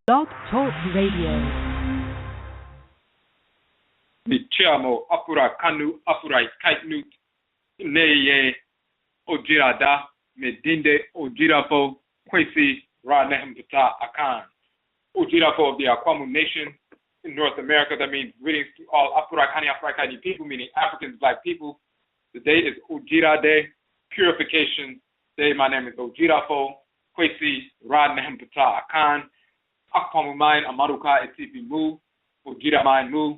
Blog Talk Radio. Michiamo apura kanu apurai kaitnut neye ojirada medinde Odwirafo Kwesi Nehem Ptah Akan. Odwirafo of the Akwamu nation in North America. That means greetings to all apura kani people, meaning Africans, black people. Today is Ojira Day, Purification Day. My name is Odwirafo Kwesi Nehem Ptah Akan. Akwamuman, Amaruka, Atifi mu, Odwiraman mu,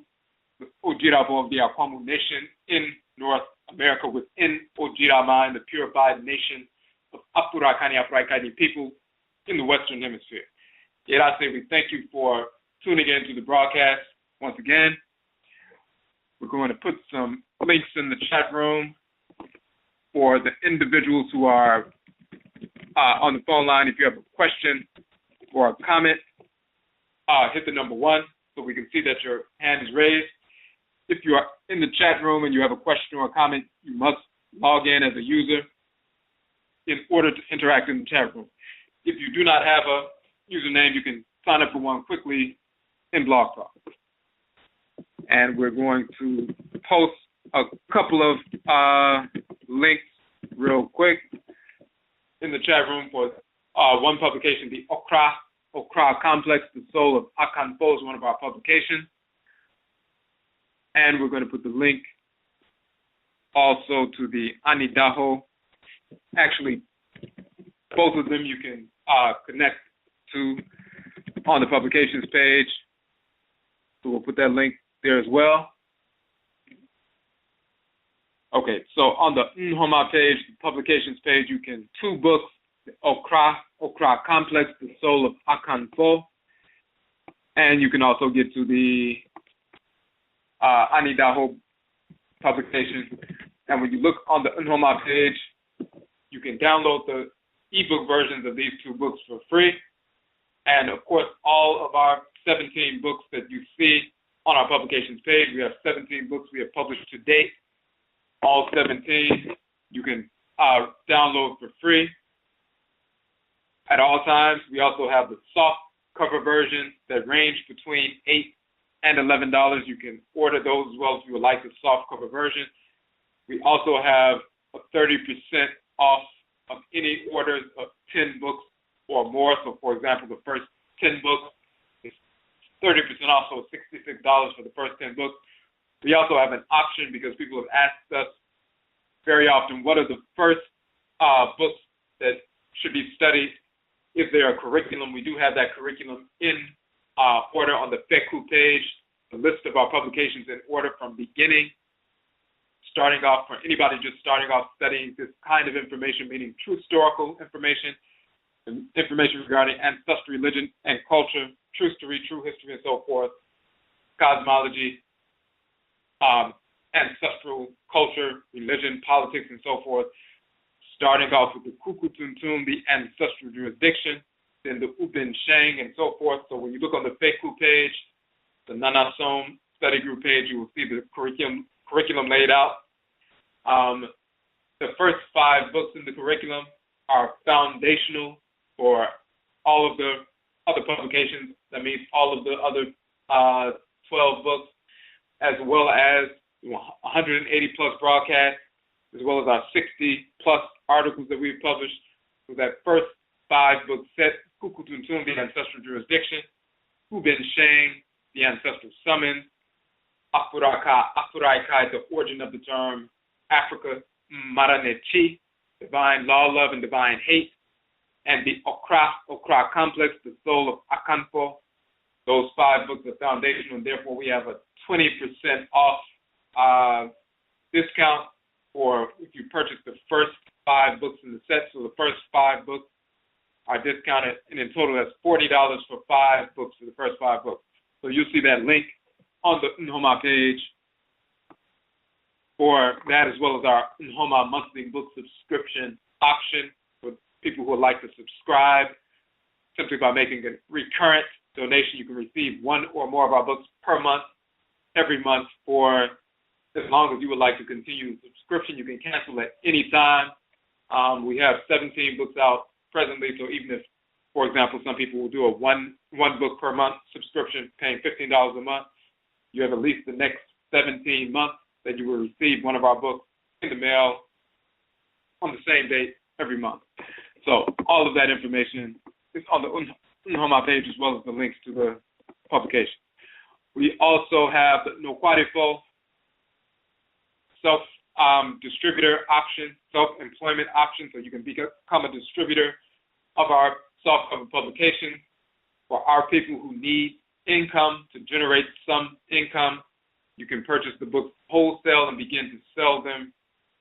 Odwirafo of the Akwamu nation in North America, within Odwiraman, the purified nation of apura kani people in the Western Hemisphere. Yet I say we thank you for tuning in to the broadcast once again. We're going to put some links in the chat room for the individuals who are on the phone line. If you have a question or a comment, hit the number 1 so we can see that your hand is raised. If you are in the chat room and you have a question or a comment, you must log in as a user in order to interact in the chat room. If you do not have a username, you can sign up for one quickly in Blog Talk. And we're going to post a couple of links real quick in the chat room for one publication, the Okra Complex, the Soul of Akanfo is one of our publications. And we're going to put the link also to the ANIDAHO. Actually, both of them you can connect to on the publications page. So we'll put that link there as well. Okay, so on the NHOMA page, the publications page, you can 2 books, the Okra Complex, the Soul of Akanfo, and you can also get to the ANIDAHO publication. And when you look on the NHOMA page, you can download the ebook versions of these 2 books for free. And of course, all of our 17 books that you see on our publications page, we have 17 books we have published to date. All 17 you can download for free at all times. We also have the soft cover versions that range between $8 and $11. You can order those as well if you would like the soft cover version. We also have a 30% off of any orders of 10 books or more. So, for example, the first 10 books is 30% off, so $66 for the first 10 books. We also have an option because people have asked us very often, what are the first books that should be studied if they are curriculum? We do have that curriculum in order on the FECU page, the list of our publications in order from beginning, starting off for anybody just starting off studying this kind of information, meaning true historical information, and information regarding ancestral religion and culture, true story, true history, and so forth, cosmology, ancestral culture, religion, politics, and so forth, starting off with the Kukutuntum, the ancestral jurisdiction, then the Ubin Sheng, and so forth. So when you look on the FECU page, the Nanasom study group page, you will see the curriculum laid out. The first 5 books in the curriculum are foundational for all of the other publications. That means all of the other 12 books, as well as 180 plus broadcasts, as well as our 60 plus articles that we've published. So that first 5 book set, Kukutuntum, the ancestral jurisdiction, Ubin Sheng, the ancestral summons, Afuraikai, the origin of the term Africa, Maranechi, divine law, love, and divine hate, and the Okra Complex, the Soul of Akanfo. Those 5 books are foundational, and therefore we have a 20% off discount for if you purchase the first 5 books in the set. So the first 5 books are discounted, and in total that's $40 for 5 books for the first 5 books. So you'll see that link on the NHOMA page for that, as well as our NHOMA monthly book subscription option for people who would like to subscribe. Simply by making a recurrent donation, you can receive 1 or more of our books per month, every month, for as long as you would like to continue the subscription. You can cancel at any time. We have 17 books out presently, so even if For example, some people will do a one book per month subscription, paying $15 a month. You have at least the next 17 months that you will receive one of our books in the mail on the same date every month. So all of that information is on the NHOMA page, as well as the links to the publication. We also have the Okwarifo self-distributor option, self-employment option, so you can become a distributor of our soft-cover publication for our people who need income to generate some income. You can purchase the books wholesale and begin to sell them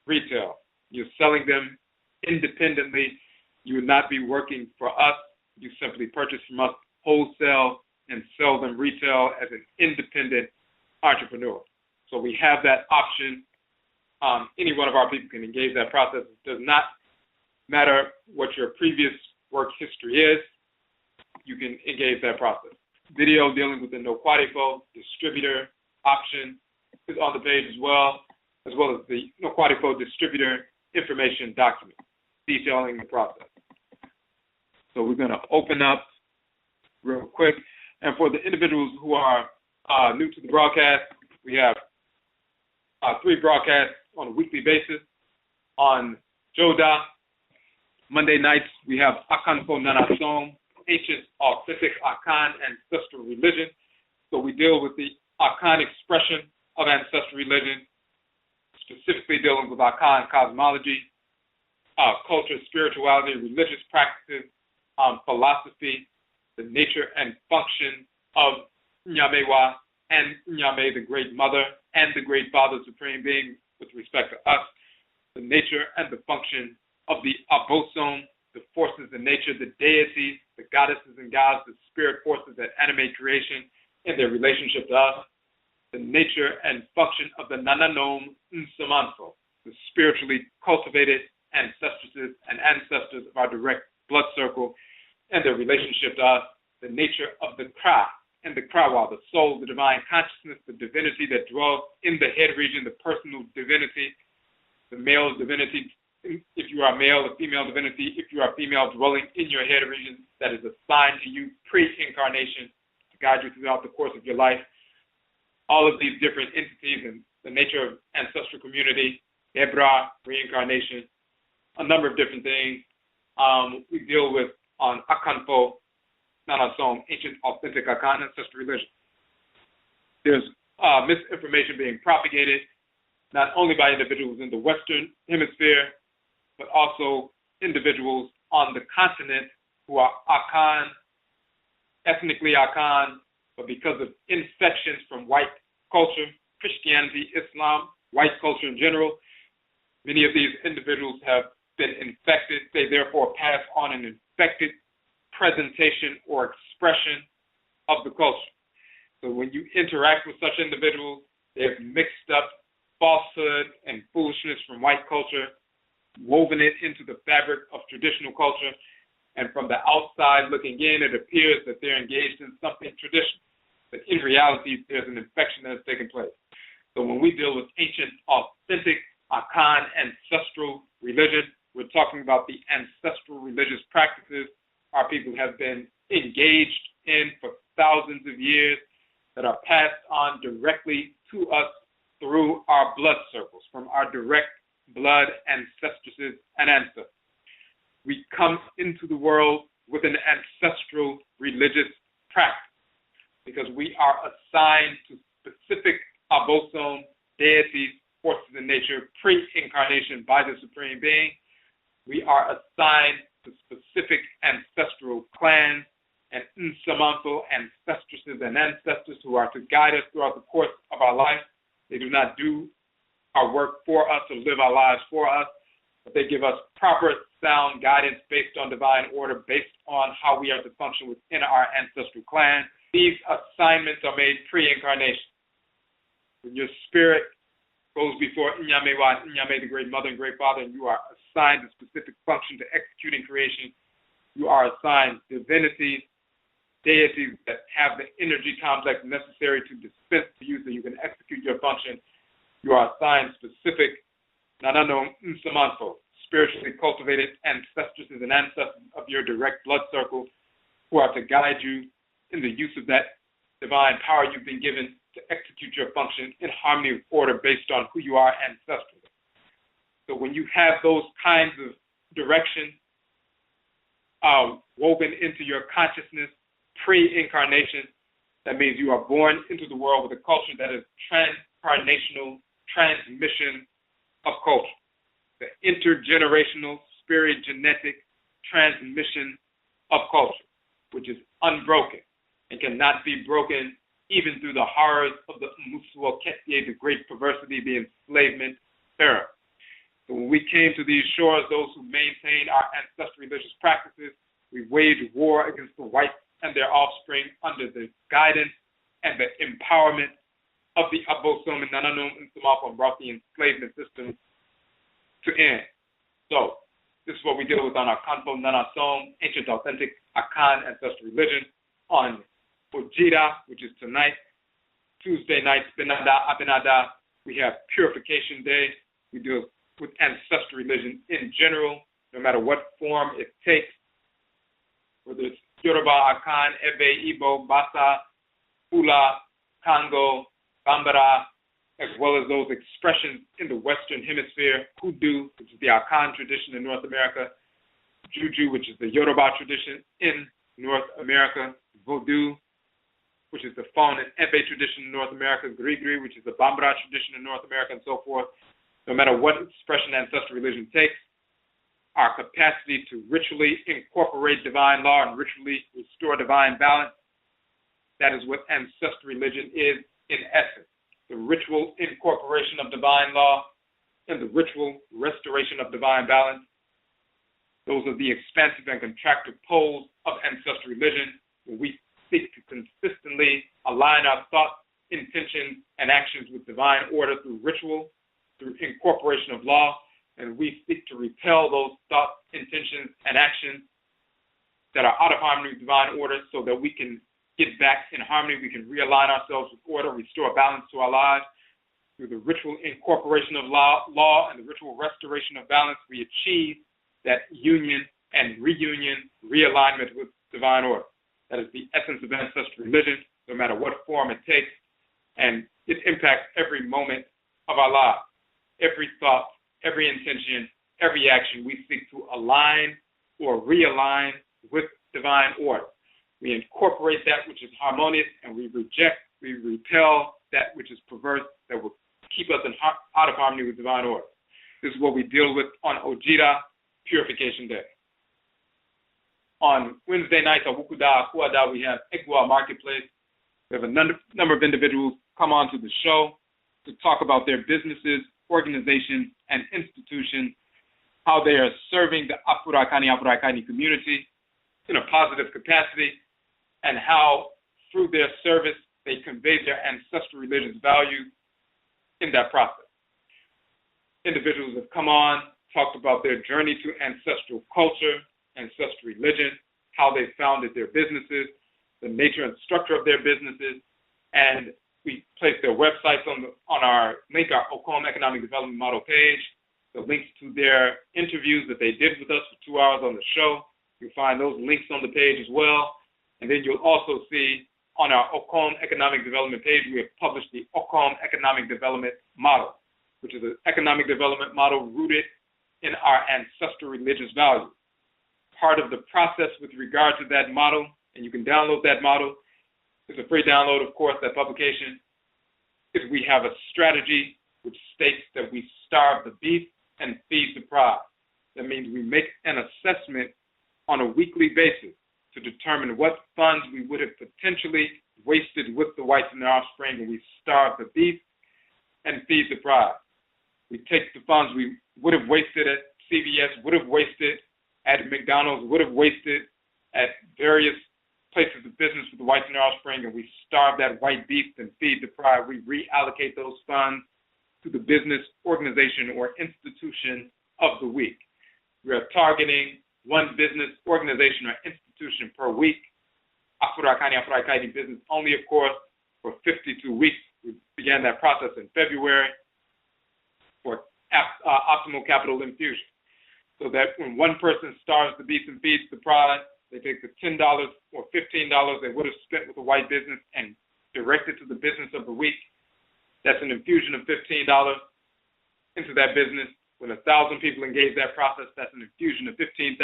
retail. You're selling them independently. You would not be working for us. You simply purchase from us wholesale and sell them retail as an independent entrepreneur. So we have that option. Any one of our people can engage that process. It does not matter what your previous work history is. You can engage that process. Video dealing with the Okwarifo distributor option is on the page as well as the Okwarifo distributor information document detailing the process. So we're going to open up real quick. And for the individuals who are new to the broadcast, we have 3 broadcasts on a weekly basis. On Joda, Monday nights, we have Akanfo Nanasom, Ancient Authentic Akan Ancestral Religion. So we deal with the Akan expression of ancestral religion, specifically dealing with Akan cosmology, culture, spirituality, religious practices, philosophy, the nature and function of Nyamewa and Nyame, the Great Mother, and the Great Father, Supreme Being, with respect to us, the nature and the function of the Abosom, the forces in nature, the deities, the goddesses and gods, the spirit forces that animate creation in their relationship to us, the nature and function of the Nananom Nsamanfo, the spiritually cultivated ancestresses and ancestors of our direct blood circle and their relationship to us, the nature of the Okraa and the Krawa, the soul, the divine consciousness, the divinity that dwells in the head region, the personal divinity, the male divinity, if you are male, the female divinity, if you are female, dwelling in your head region that is assigned to you pre-incarnation to guide you throughout the course of your life. All of these different entities and the nature of ancestral community, Ebra, reincarnation, a number of different things we deal with on Akanfo, Nanasom, Ancient Authentic Akan Ancestral Religion. There's misinformation being propagated not only by individuals in the Western Hemisphere, but also individuals on the continent who are Akan, ethnically Akan, but because of infections from white culture, Christianity, Islam, white culture in general, many of these individuals have been infected. They therefore pass on an infected presentation or expression of the culture. So when you interact with such individuals, they have mixed up falsehood and foolishness from white culture, woven it into the fabric of traditional culture, and from the outside looking in, it appears that they're engaged in something traditional. But in reality, there's an infection that has taken place. So when we deal with ancient, authentic, Akan ancestral religion, we're talking about the ancestral religious practices our people have been engaged in for thousands of years that are passed on directly to us through our blood circles, from our direct blood ancestresses and ancestors. We come into the world with an ancestral religious practice because we are assigned to specific Abosom, deities, forces in nature, pre-incarnation by the Supreme Being. We are assigned to specific ancestral clans and Nsamanfo ancestresses and ancestors who are to guide us throughout the course of our life. They do not do our work for us or live our lives for us, but they give us proper, sound guidance based on divine order, based on how we are to function within our ancestral clan. These assignments are made pre-incarnation. When your spirit goes before Nyame, the Great Mother and Great Father, and you are assigned a specific function to executing creation, you are assigned divinities, deities that have the energy complex necessary to dispense to you so you can execute your function. You are assigned specific Nanano Nsamanfo, spiritually cultivated ancestresses and ancestors of your direct blood circle who are to guide you in the use of that divine power you've been given to execute your function in harmony with order based on who you are ancestrally. So when you have those kinds of directions woven into your consciousness pre-incarnation, that means you are born into the world with a culture that is transcarnational transmission of culture, the intergenerational spirit genetic transmission of culture, which is unbroken and cannot be broken even through the horrors of the Musua Ketye, the great perversity, the enslavement era. So when we came to these shores, those who maintained our ancestral religious practices, we waged war against the whites and their offspring under the guidance and the empowerment of the Abosom and Nananum and Samapa and brought the enslavement system to end. So this is what we deal with on our Akanfo, Nanasom, ancient authentic Akan ancestral religion, on ODWIRA, which is tonight. Tuesday night, Benada, Abenada, we have Purification Day. We deal with ancestral religion in general, no matter what form it takes, whether it's Yoruba, Akan, Ebe, Igbo, Basa, Fula, Congo, Bambara, as well as those expressions in the Western Hemisphere, Hoodoo, which is the Akan tradition in North America, Juju, which is the Yoruba tradition in North America, Vodou, which is the Fon and Ebe tradition in North America, Grigri, which is the Bambara tradition in North America, and so forth. No matter what expression ancestral religion takes, our capacity to ritually incorporate divine law and ritually restore divine balance, that is what ancestral religion is in essence. The ritual incorporation of divine law and the ritual restoration of divine balance. Those are the expansive and contractive poles of ancestral religion, where we seek to consistently align our thoughts, intentions, and actions with divine order through ritual, through incorporation of law, and we seek to repel those thoughts, intentions, and actions that are out of harmony with divine order so that we can get back in harmony, we can realign ourselves with order, restore balance to our lives. Through the ritual incorporation of law and the ritual restoration of balance, we achieve that union and reunion, realignment with divine order. That is the essence of ancestral religion, no matter what form it takes, and it impacts every moment of our lives. Every thought, every intention, every action, we seek to align or realign with divine order. We incorporate that which is harmonious, and we repel that which is perverse, that will keep us out of harmony with divine order. This is what we deal with on ODWIRA, Purification Day. On Wednesday nights, on Wukuda, Akuada, we have Ekwa Marketplace. We have a number of individuals come on to the show to talk about their businesses, organizations, and institutions, how they are serving the Afurakani community in a positive capacity, and how through their service they convey their ancestral religious values in that process. Individuals have come on, talked about their journey to ancestral culture, ancestral religion, how they founded their businesses, the nature and structure of their businesses, and we placed their websites on our link, our Okra Economic Development Model page, the links to their interviews that they did with us for 2 hours on the show. You'll find those links on the page as well. And then you'll also see on our Okra Economic Development page, we have published the Okra Economic Development Model, which is an economic development model rooted in our ancestral religious values. Part of the process with regard to that model, and you can download that model, it's a free download, of course, that publication, is we have a strategy which states that we starve the beast and feed the pride. That means we make an assessment on a weekly basis to determine what funds we would have potentially wasted with the whites and their offspring when we starve the beast and feed the pride. We take the funds we would have wasted at CVS, would have wasted at McDonald's, would have wasted at various places of business with the whites and their offspring, and we starve that white beast and feed the pride. We reallocate those funds to the business, organization, or institution of the week. We are targeting one business, organization, or institution per week. Afurakani business only, of course, for 52 weeks. We began that process in February for optimal capital infusion. So that when one person starves the beast and feeds the pride, They take the $10 or $15 they would have spent with a white business and direct it to the business of the week. That's an infusion of $15 into that business. When 1,000 people engage that process, that's an infusion of $15,000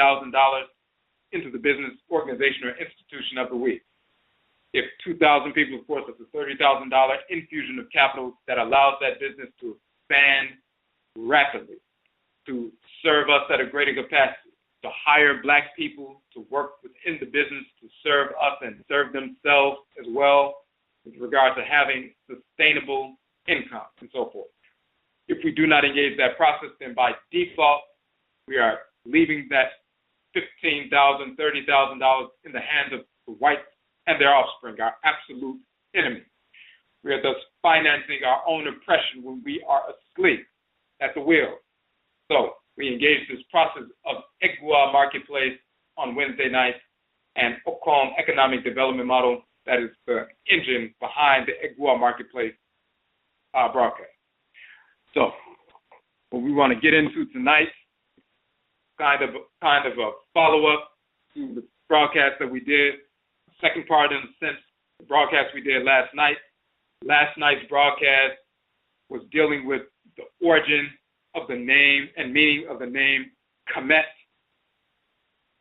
into the business, organization, or institution of the week. If 2,000 people, of course, that's a $30,000 infusion of capital that allows that business to expand rapidly, to serve us at a greater capacity, to hire Black people to work within the business, to serve us and serve themselves as well with regard to having sustainable income and so forth. If we do not engage that process, then by default, we are leaving that $15,000, $30,000 in the hands of the whites and their offspring, our absolute enemy. We are thus financing our own oppression when we are asleep at the wheel. So we engage this process of Egua marketplace on Wednesday nights and Okom economic development model that is the engine behind the Egua marketplace broadcast. So what we want to get into tonight, kind of a follow-up to the broadcast that we did. Second part, in a sense, the broadcast we did last night. Last night's broadcast was dealing with the origin of the name and meaning of the name Kamit,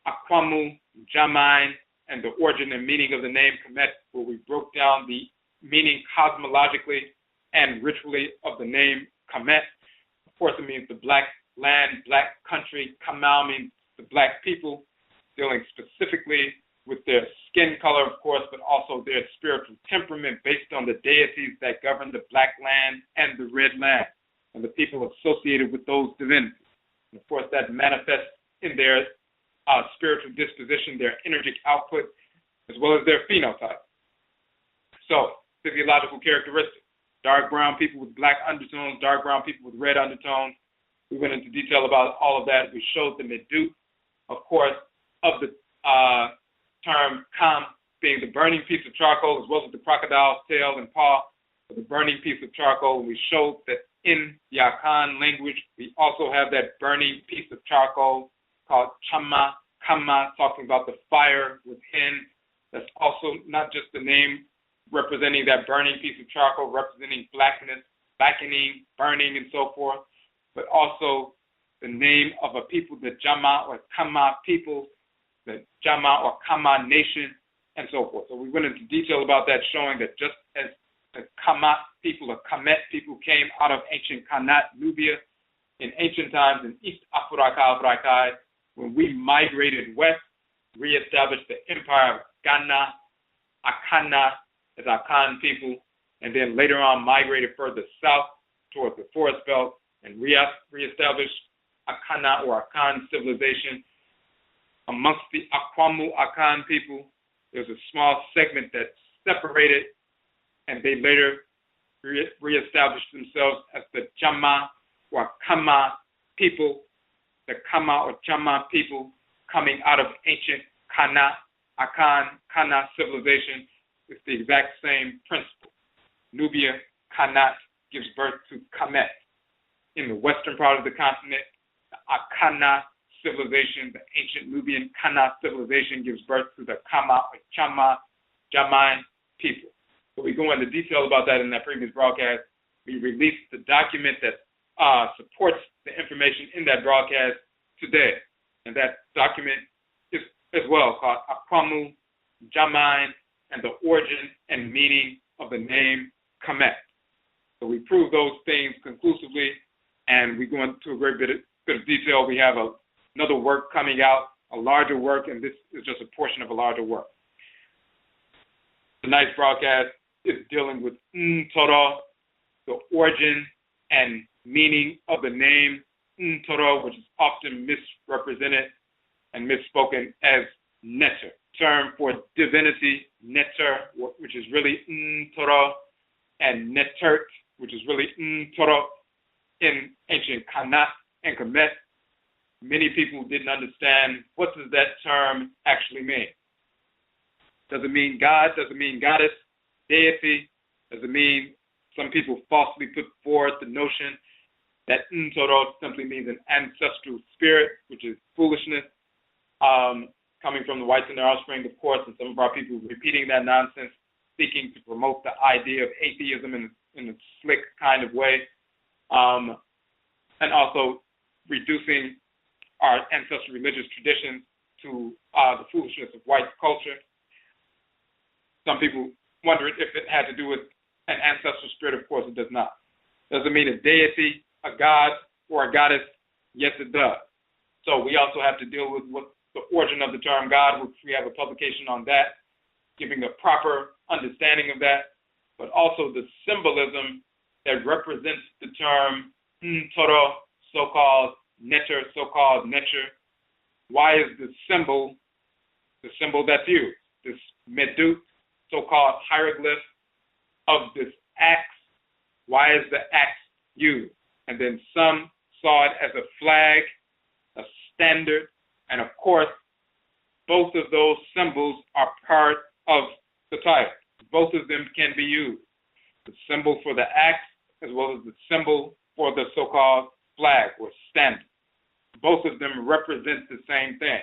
Akwamu, Gyaman, and the origin and meaning of the name Kamit, where we broke down the meaning cosmologically and ritually of the name Kamit. Of course, it means the black land, black country. Kamau means the black people, dealing specifically with their skin color, of course, but also their spiritual temperament based on the deities that govern the black land and the red land, and the people associated with those divinities. And of course, that manifests in their spiritual disposition, their energetic output, as well as their phenotype. So, physiological characteristics. Dark brown people with black undertones, dark brown people with red undertones. We went into detail about all of that. We showed the medutu, of course, of the term kam being the burning piece of charcoal, as well as the crocodile's tail and paw, for the burning piece of charcoal. And we showed that in the Akan language, we also have that burning piece of charcoal called chama, kama, talking about the fire within. That's also not just the name representing that burning piece of charcoal, representing blackness, blackening, burning, and so forth, but also the name of a people, the Jama or Kama people, the Jama or Kama nation, and so forth. So we went into detail about that, showing that just as the Kama people or Kamet people came out of ancient Khanit, Nubia, in ancient times in East Africa, when we migrated west, reestablished the empire of Ghana, Akana, as Akan people, and then later on migrated further south towards the forest belt and reestablished Akana or Akan civilization. Amongst the Akwamu Akan people, there's a small segment that separated, and they later reestablished themselves as the Jama or Kama people, the Kama or Jama people coming out of ancient Kana, Akan, Kana civilization. It's the exact same principle. Nubia, Khanit, gives birth to Kamit. In the western part of the continent, the Akana civilization, the ancient Nubian Kana civilization, gives birth to the Kama or Chama, Gyaman people. So we go into detail about that in that previous broadcast. We released the document that supports the information in that broadcast today. And that document is as well called Akwamu, Gyaman, and the origin and meaning of the name Kamit. So we prove those things conclusively, and we go into a great bit of detail. We have another work coming out, a larger work, and this is just a portion of a larger work. Tonight's broadcast is dealing with Ntoro, the origin and meaning of the name Ntoro, which is often misrepresented and misspoken as Neter, term for divinity, Neter, which is really Ntoro, and Netert, which is really Ntoro in ancient Khanit and Kamit. Many people didn't understand what does that term actually mean. Does it mean God? Does it mean goddess, deity? Does it mean, some people falsely put forth the notion that Ntoro simply means an ancestral spirit, which is foolishness. coming from the whites and their offspring, of course, and some of our people repeating that nonsense, seeking to promote the idea of atheism in a slick kind of way, and also reducing our ancestral religious traditions to the foolishness of white culture. Some people wonder if it had to do with an ancestral spirit. Of course, it does not. Doesn't mean a deity, a god, or a goddess. Yes, it does. So we also have to deal with what the origin of the term God, which we have a publication on that, giving a proper understanding of that, but also the symbolism that represents the term Ntoro, so-called nature. Why is the symbol that's used? This medutu, so-called hieroglyph of this axe. Why is the axe used? And then some saw it as a flag, a standard, and of course, both of those symbols are part of the title. Both of them can be used. The symbol for the axe as well as the symbol for the so-called flag or standard. Both of them represent the same thing.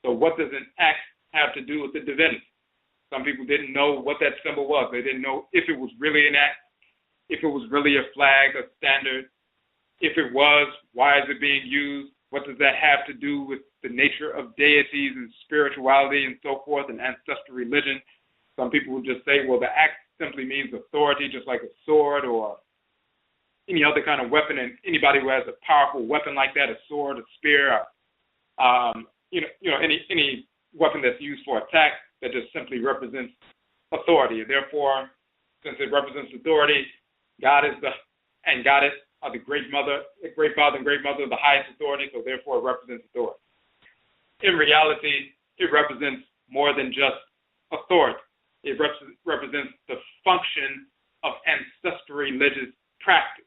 So what does an axe have to do with the divinity? Some people didn't know what that symbol was. They didn't know if it was really an axe, if it was really a flag, a standard. If it was, why is it being used? What does that have to do with the nature of deities and spirituality and so forth and ancestral religion? Some people will just say, well, the axe simply means authority, just like a sword or any other kind of weapon. And anybody who has a powerful weapon like that, a sword, a spear, any weapon that's used for attack, that just simply represents authority. Therefore, since it represents authority, God is and Goddess are the great father and great mother, the highest authority, so therefore it represents authority. In reality, it represents more than just authority. It represents the function of ancestral religious practice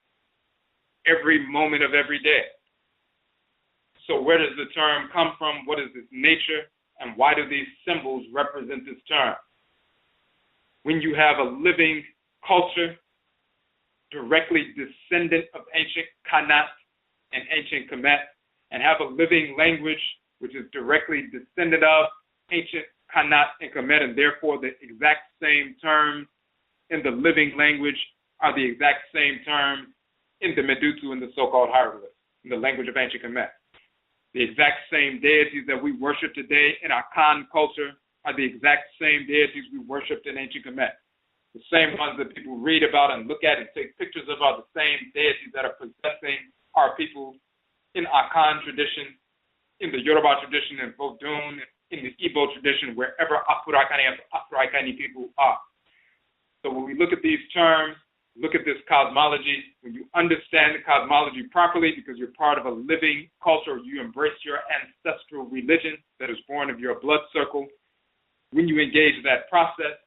every moment of every day. So where does the term come from? What is its nature? And why do these symbols represent this term? When you have a living culture directly descendant of Ancient Khanit and Ancient Kamit, and have a living language which is directly descendant of Ancient Khanit and Kamit, and therefore the exact same terms in the living language are the exact same terms in the medutu and the so-called hieroglyphs, in the language of Ancient Kamit. The exact same deities that we worship today in our Akan culture are the exact same deities we worshipped in Ancient Kamit. The same ones that people read about and look at and take pictures of are the same deities that are possessing our people in Akan tradition, in the Yoruba tradition, in Vodun, in the Igbo tradition, wherever Afro-Akani people are. So when we look at these terms, look at this cosmology, when you understand the cosmology properly because you're part of a living culture, you embrace your ancestral religion that is born of your blood circle, when you engage that process,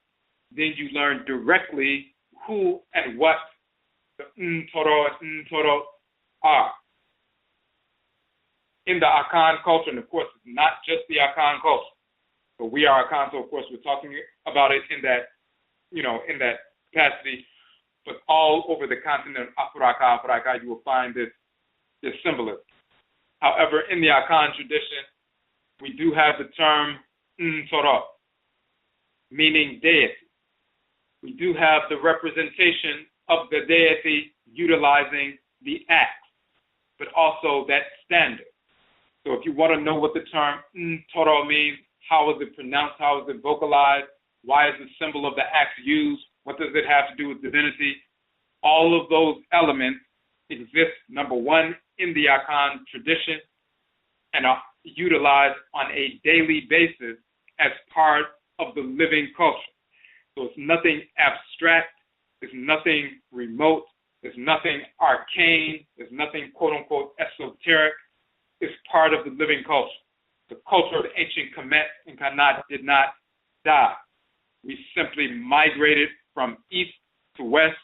then you learn directly who and what the Ntoro are. In the Akan culture, and of course, it's not just the Akan culture, but we are Akan, so of course we're talking about it in that, in that capacity. But all over the continent of Africa, you will find this symbolism. However, in the Akan tradition, we do have the term Ntoro, meaning deity. We do have the representation of the deity utilizing the axe, but also that standard. So if you want to know what the term Ntoro means, how is it pronounced, how is it vocalized, why is the symbol of the axe used, what does it have to do with divinity? All of those elements exist, number one, in the Akan tradition and are utilized on a daily basis as part of the living culture. So it's nothing abstract, it's nothing remote, there's nothing arcane, there's nothing quote-unquote esoteric. It's part of the living culture. The culture of the Ancient Kamit and Khanit did not die. We simply migrated from east to west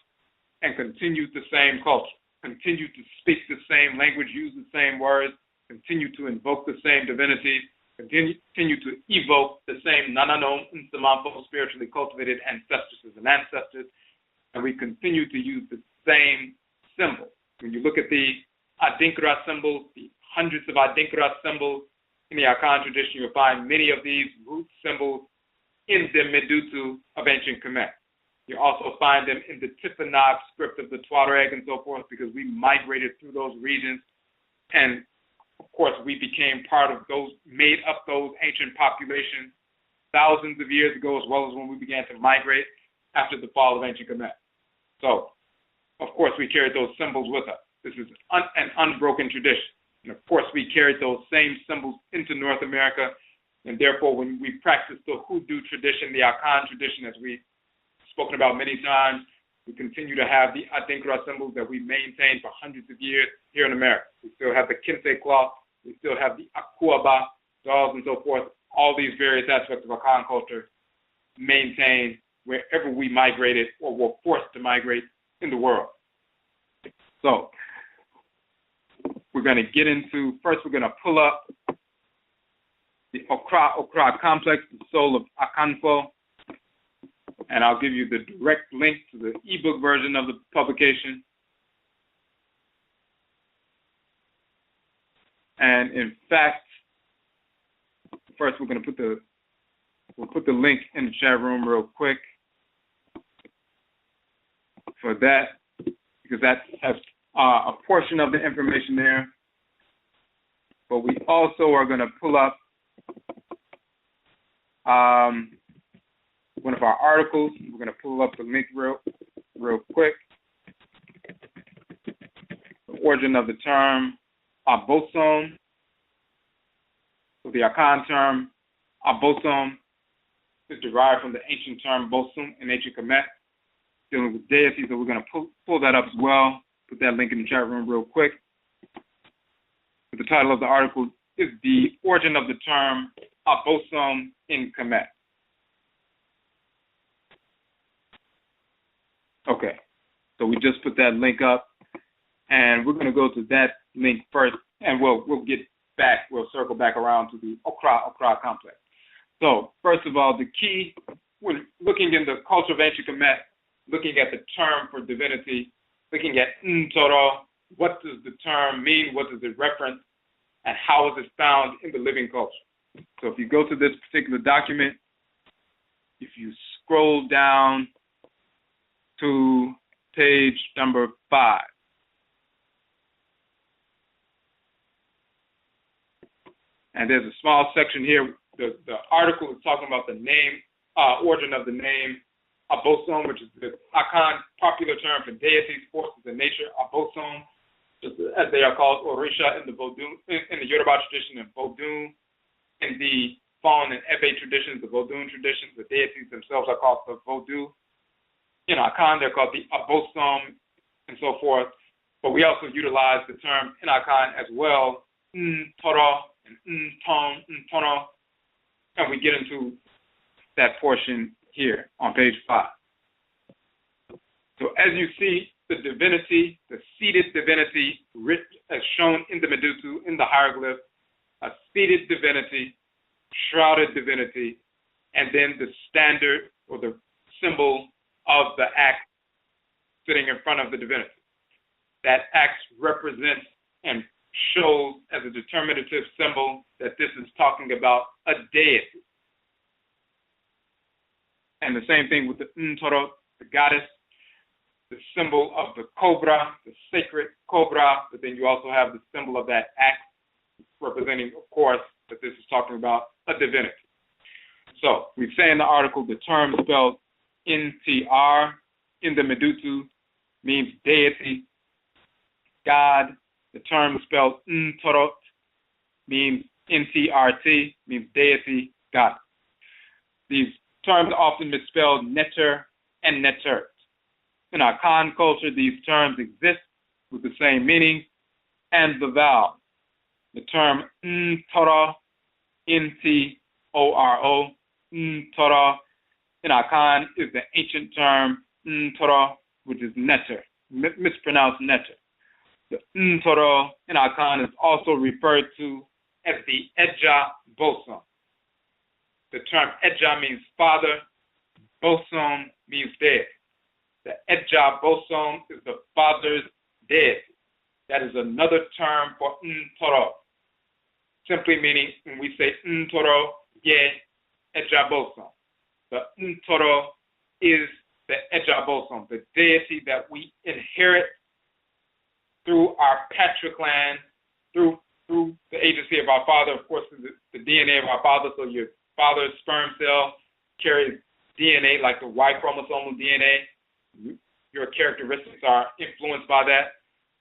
and continued the same culture, continued to speak the same language, use the same words, continue to invoke the same divinities, continue to evoke the same Nananom Nsamampo spiritually cultivated ancestresses and ancestors, and we continue to use the same symbol. When you look at the Adinkra symbols, the hundreds of Adinkra symbols, In the Akan tradition, you'll find many of these root symbols in the medutu of Ancient Kamit. You also find them in the Tifinagh script of the Tuareg and so forth, because we migrated through those regions, and of course we became part of those, made up those ancient populations thousands of years ago, as well as when we began to migrate after the fall of Ancient Kamit. So, of course, we carried those symbols with us. This is an unbroken tradition. And of course, we carried those same symbols into North America, and therefore when we practice the hoodoo tradition, the Akan tradition, as we've spoken about many times, we continue to have the Adinkra symbols that we maintained for hundreds of years here in America. We still have the kente cloth, we still have the Akwamu dolls and so forth. All these various aspects of Akan culture maintained wherever we migrated or were forced to migrate in the world. So, we're going to get into, first we're going to pull up the Okra complex, the soul of Akanfo, and I'll give you the direct link to the ebook version of the publication. And in fact, first we're going to put the link in the chat room real quick for that, because that has a portion of the information there. But we also are going to pull up one of our articles. We're going to pull up the link real quick. The origin of the term Abosom. So the Akan term Abosom is derived from the ancient term Bosum in Ancient Kamit, dealing with deities. So we're going to pull that up as well. Put that link in the chat room real quick. But the title of the article is The Origin of the Term Abosom in Kamit. Okay, so we just put that link up, and we're going to go to that link first, and we'll get back, we'll circle back around to the Okra complex. So, first of all, the key, when looking in the culture of Ancient Kamit, looking at the term for divinity, looking at Ntoro, what does the term mean, what does it reference, and how is it found in the living culture? So if you go to this particular document, if you scroll down to page number 5, and there's a small section here. The article is talking about the name, origin of the name Abosom, which is the Akan popular term for deities, forces in nature. Abosom, as they are called, Orisha in the Vodun, in the Yoruba tradition, and Vodun in the Fon and Ebe traditions, the Vodun traditions. The deities themselves are called the Vodu. In Akan, they're called the Abosom, and so forth. But we also utilize the term in Akan as well, Ntoro and Ntoro, and we get into that portion here on page 5. So as you see, the divinity, the seated divinity, written as shown in the medutu, in the hieroglyph, a seated divinity, shrouded divinity, and then the standard or the symbol of the axe sitting in front of the divinity. That axe represents and shows as a determinative symbol that this is talking about a deity. And the same thing with the Ntoro, the goddess, the symbol of the cobra, the sacred cobra, but then you also have the symbol of that axe representing, of course, that this is talking about a divinity. So we say in the article, the term spelled NTR in the medutu means deity, God. The term spelled Ntoro means NTRT, means deity, God. These terms are often misspelled neter and netert. In our Akan culture, these terms exist with the same meaning and the vowel. The term Ntoro, N-T-O-R-O, Ntoro, in Akan is the ancient term Ntoro, which is neter, mispronounced neter. The Ntoro in Akan is also referred to as the Eja Bosom. The term Eja means father, Bosom means dead. The Eja Bosom is the father's dead. That is another term for Ntoro. simply meaning when we say Ntoro ye Abosom. The Ntoro is the Abosom, the deity that we inherit through our patriclan, through the agency of our father. Of course, the DNA of our father. So your father's sperm cell carries DNA like the Y chromosomal DNA. Your characteristics are influenced by that.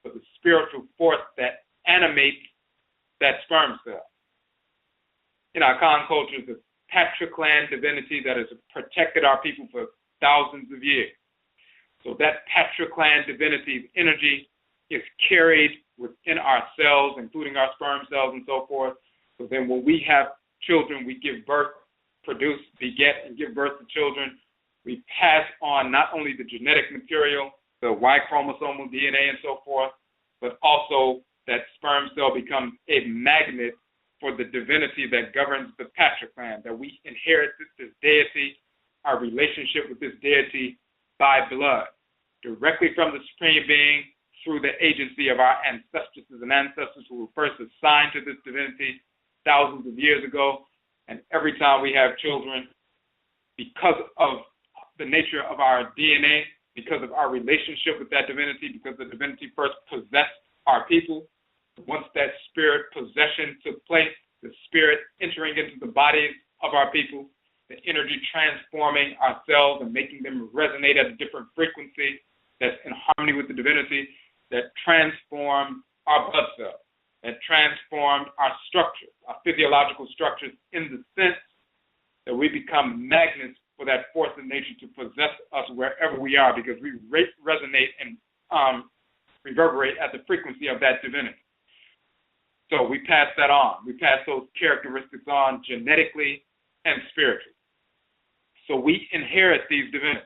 But the spiritual force that animates that sperm cell. In our Akan culture, the patriclan divinity that has protected our people for thousands of years. So that patriclan divinity energy is carried within our cells, including our sperm cells and so forth. So then when we have children, we give birth, produce, beget, and give birth to children. We pass on not only the genetic material, the Y chromosomal DNA and so forth, but also that sperm cell becomes a magnet for the divinity that governs the patriclan, that we inherit this deity, our relationship with this deity by blood, directly from the Supreme Being through the agency of our ancestresses and ancestors who were first assigned to this divinity thousands of years ago. And every time we have children, because of the nature of our DNA, because of our relationship with that divinity, because the divinity first possessed our people, once that spirit possession took place, the spirit entering into the bodies of our people, the energy transforming our cells and making them resonate at a different frequency that's in harmony with the divinity, that transformed our blood cells, that transformed our structures, our physiological structures, in the sense that we become magnets for that force of nature to possess us wherever we are, because we resonate and reverberate at the frequency of that divinity. So we pass that on. We pass those characteristics on genetically and spiritually. So we inherit these divinities,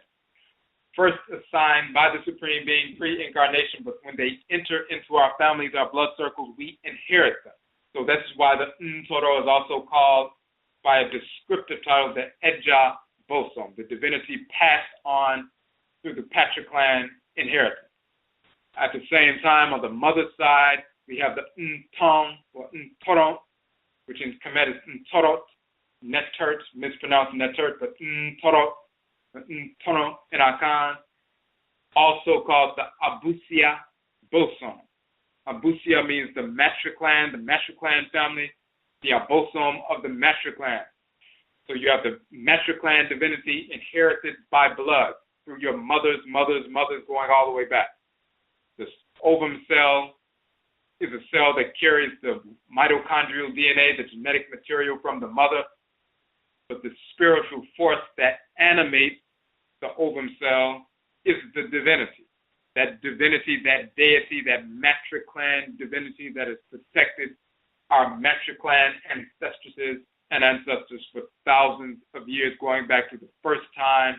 first assigned by the Supreme Being pre-incarnation, but when they enter into our families, our blood circles, we inherit them. So that's why the Ntoro is also called by a descriptive title, the Abosom, the divinity passed on through the patriclan inheritance. At the same time, on the mother's side, we have the Ntong or Ntoro, which in Kemet is Ntoro, Netert, mispronounced Netert, but Ntoro in Akan, also called the Abosom. Abusia means the matriclan family, the Abosom of the matriclan. So you have the matriclan divinity inherited by blood through your mother's going all the way back. This ovum cell is a cell that carries the mitochondrial DNA, the genetic material from the mother, but the spiritual force that animates the ovum cell is the divinity. That divinity, that deity, that matriclan divinity that has protected our matriclan ancestresses and ancestors for thousands of years, going back to the first time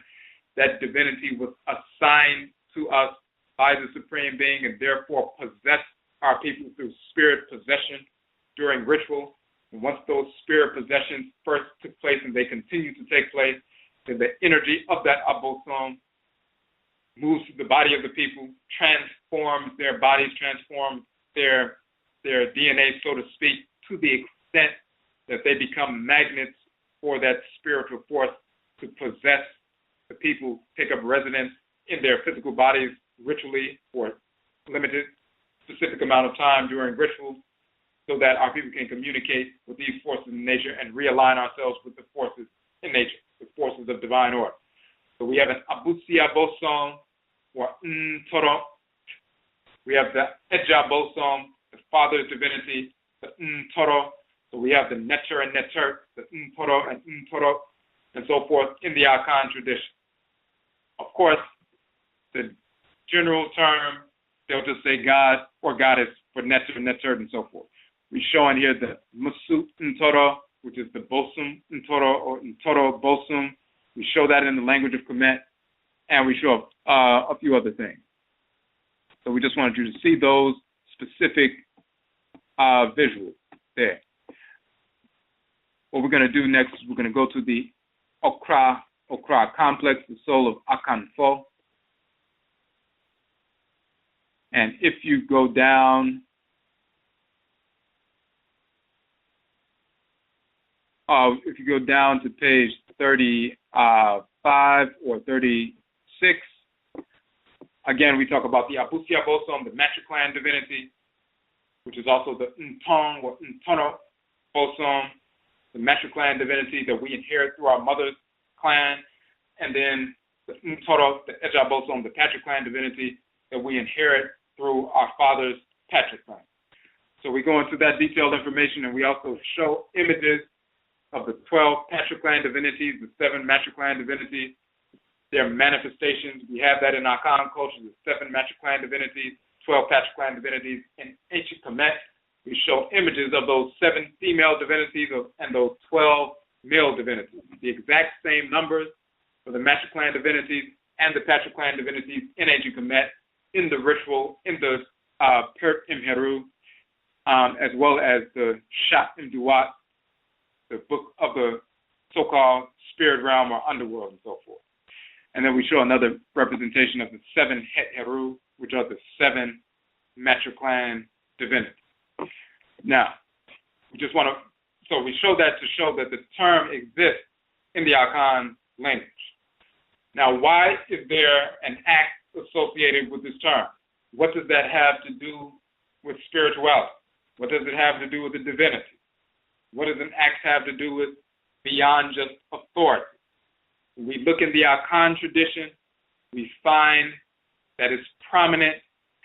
that divinity was assigned to us by the Supreme Being, and therefore possessed our people through spirit possession during ritual. And once those spirit possessions first took place and they continue to take place, then the energy of that Abosom moves through the body of the people, transforms their bodies, transforms their DNA, so to speak, to the extent that they become magnets for that spiritual force to possess the people, take up residence in their physical bodies ritually for a limited, specific amount of time during ritual, so that our people can communicate with these forces in nature and realign ourselves with the forces in nature, the forces of divine order. So we have an Abosom or Ntoro. We have the Abosom, the father's divinity, the Ntoro. So we have the Neter and Netert, the Ntoro and Ntoro, and so forth in the Akan tradition. Of course, the general term, they'll just say God or Goddess for Neter and Netert and so forth. We show in here the Musut Ntoro, which is the Bosom Ntoro or Ntoro Bosom. We show that in the language of Kemet, and we show a few other things. So we just wanted you to see those specific visuals there. What we're going to do next is we're going to go to the Okraa complex, the soul of Akanfo. And if you go down if you go down to page 35 or 36, again, we talk about the Abosom, the matriclan divinity, which is also the Ntoro or Ntoro Bosom, the matriclan divinity that we inherit through our mother's clan, and then the Ntoro, the Bosom, the patriclan divinity that we inherit through our father's patriclan. So we go into that detailed information, and we also show images of the 12 patriclan divinities, the 7 matriclan divinities, their manifestations. We have that in Akan culture, the 7 matriclan divinities, 12 patriclan divinities. In Ancient Kamit, we show images of those 7 female divinities and those 12 male divinities. The exact same numbers for the matriclan divinities and the patriclan divinities in Ancient Kamit, in the ritual, in the Pert Imheru, as well as the Shat Imduat, the book of the so-called spirit realm or underworld and so forth. And then we show another representation of the 7 Het Heru, which are the 7 matriclan divinities. Now, we just want to, so we show that to show that the term exists in the Akan language. Now, why is there an act associated with this term? What does that have to do with spirituality? What does it have to do with the divinity? What does an act have to do with beyond just authority? When we look in the Akan tradition, we find that it's prominent,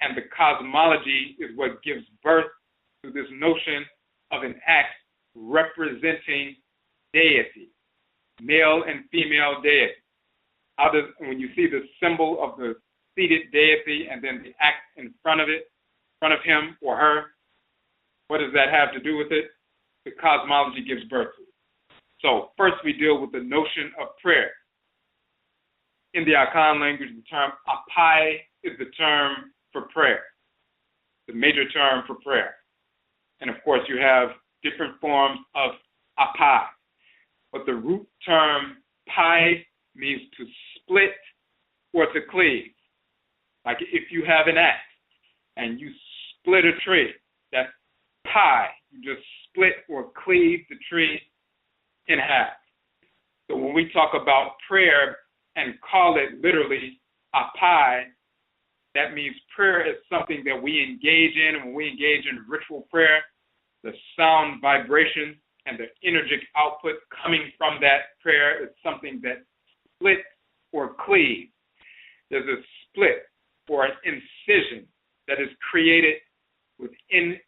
and the cosmology is what gives birth to this notion of an act representing deity, male and female deity. When you see the symbol of the seated deity and then the act in front of it, in front of him or her, what does that have to do with it? The cosmology gives birth to it. So first we deal with the notion of prayer. In the Akan language, the term apai is the term for prayer, the major term for prayer. And of course, you have different forms of apai. But the root term pai means to split or to cleave. Like if you have an axe and you split a tree, that's pai. You just split or cleave the tree in half. So when we talk about prayer and call it literally apai, that means prayer is something that we engage in. And when we engage in ritual prayer, the sound vibration and the energetic output coming from that prayer is something that splits or cleaves. There's a split or an incision that is created within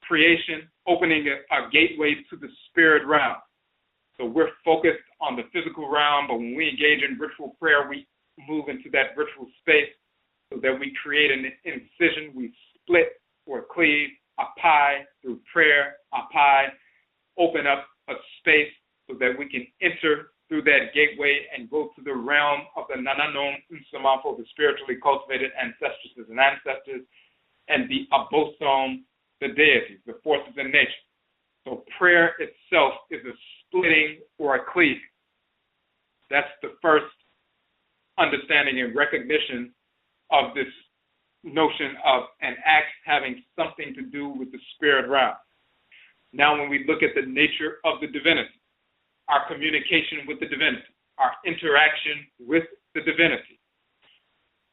creation, opening a gateway to the spirit realm. So we're focused on the physical realm, but when we engage in ritual prayer, we move into that ritual space so that we create an incision, we split or cleave apai through prayer, apai, open up a space so that we can enter through that gateway and go to the realm of the Nananom Nsamafo, the spiritually cultivated ancestresses and ancestors, and the Abosom, the deities, the forces in nature. So prayer itself is a splitting or a cleaving. That's the first understanding and recognition of this notion of an act having something to do with the spirit realm. Now when we look at the nature of the divinity, our communication with the divinity, our interaction with the divinity.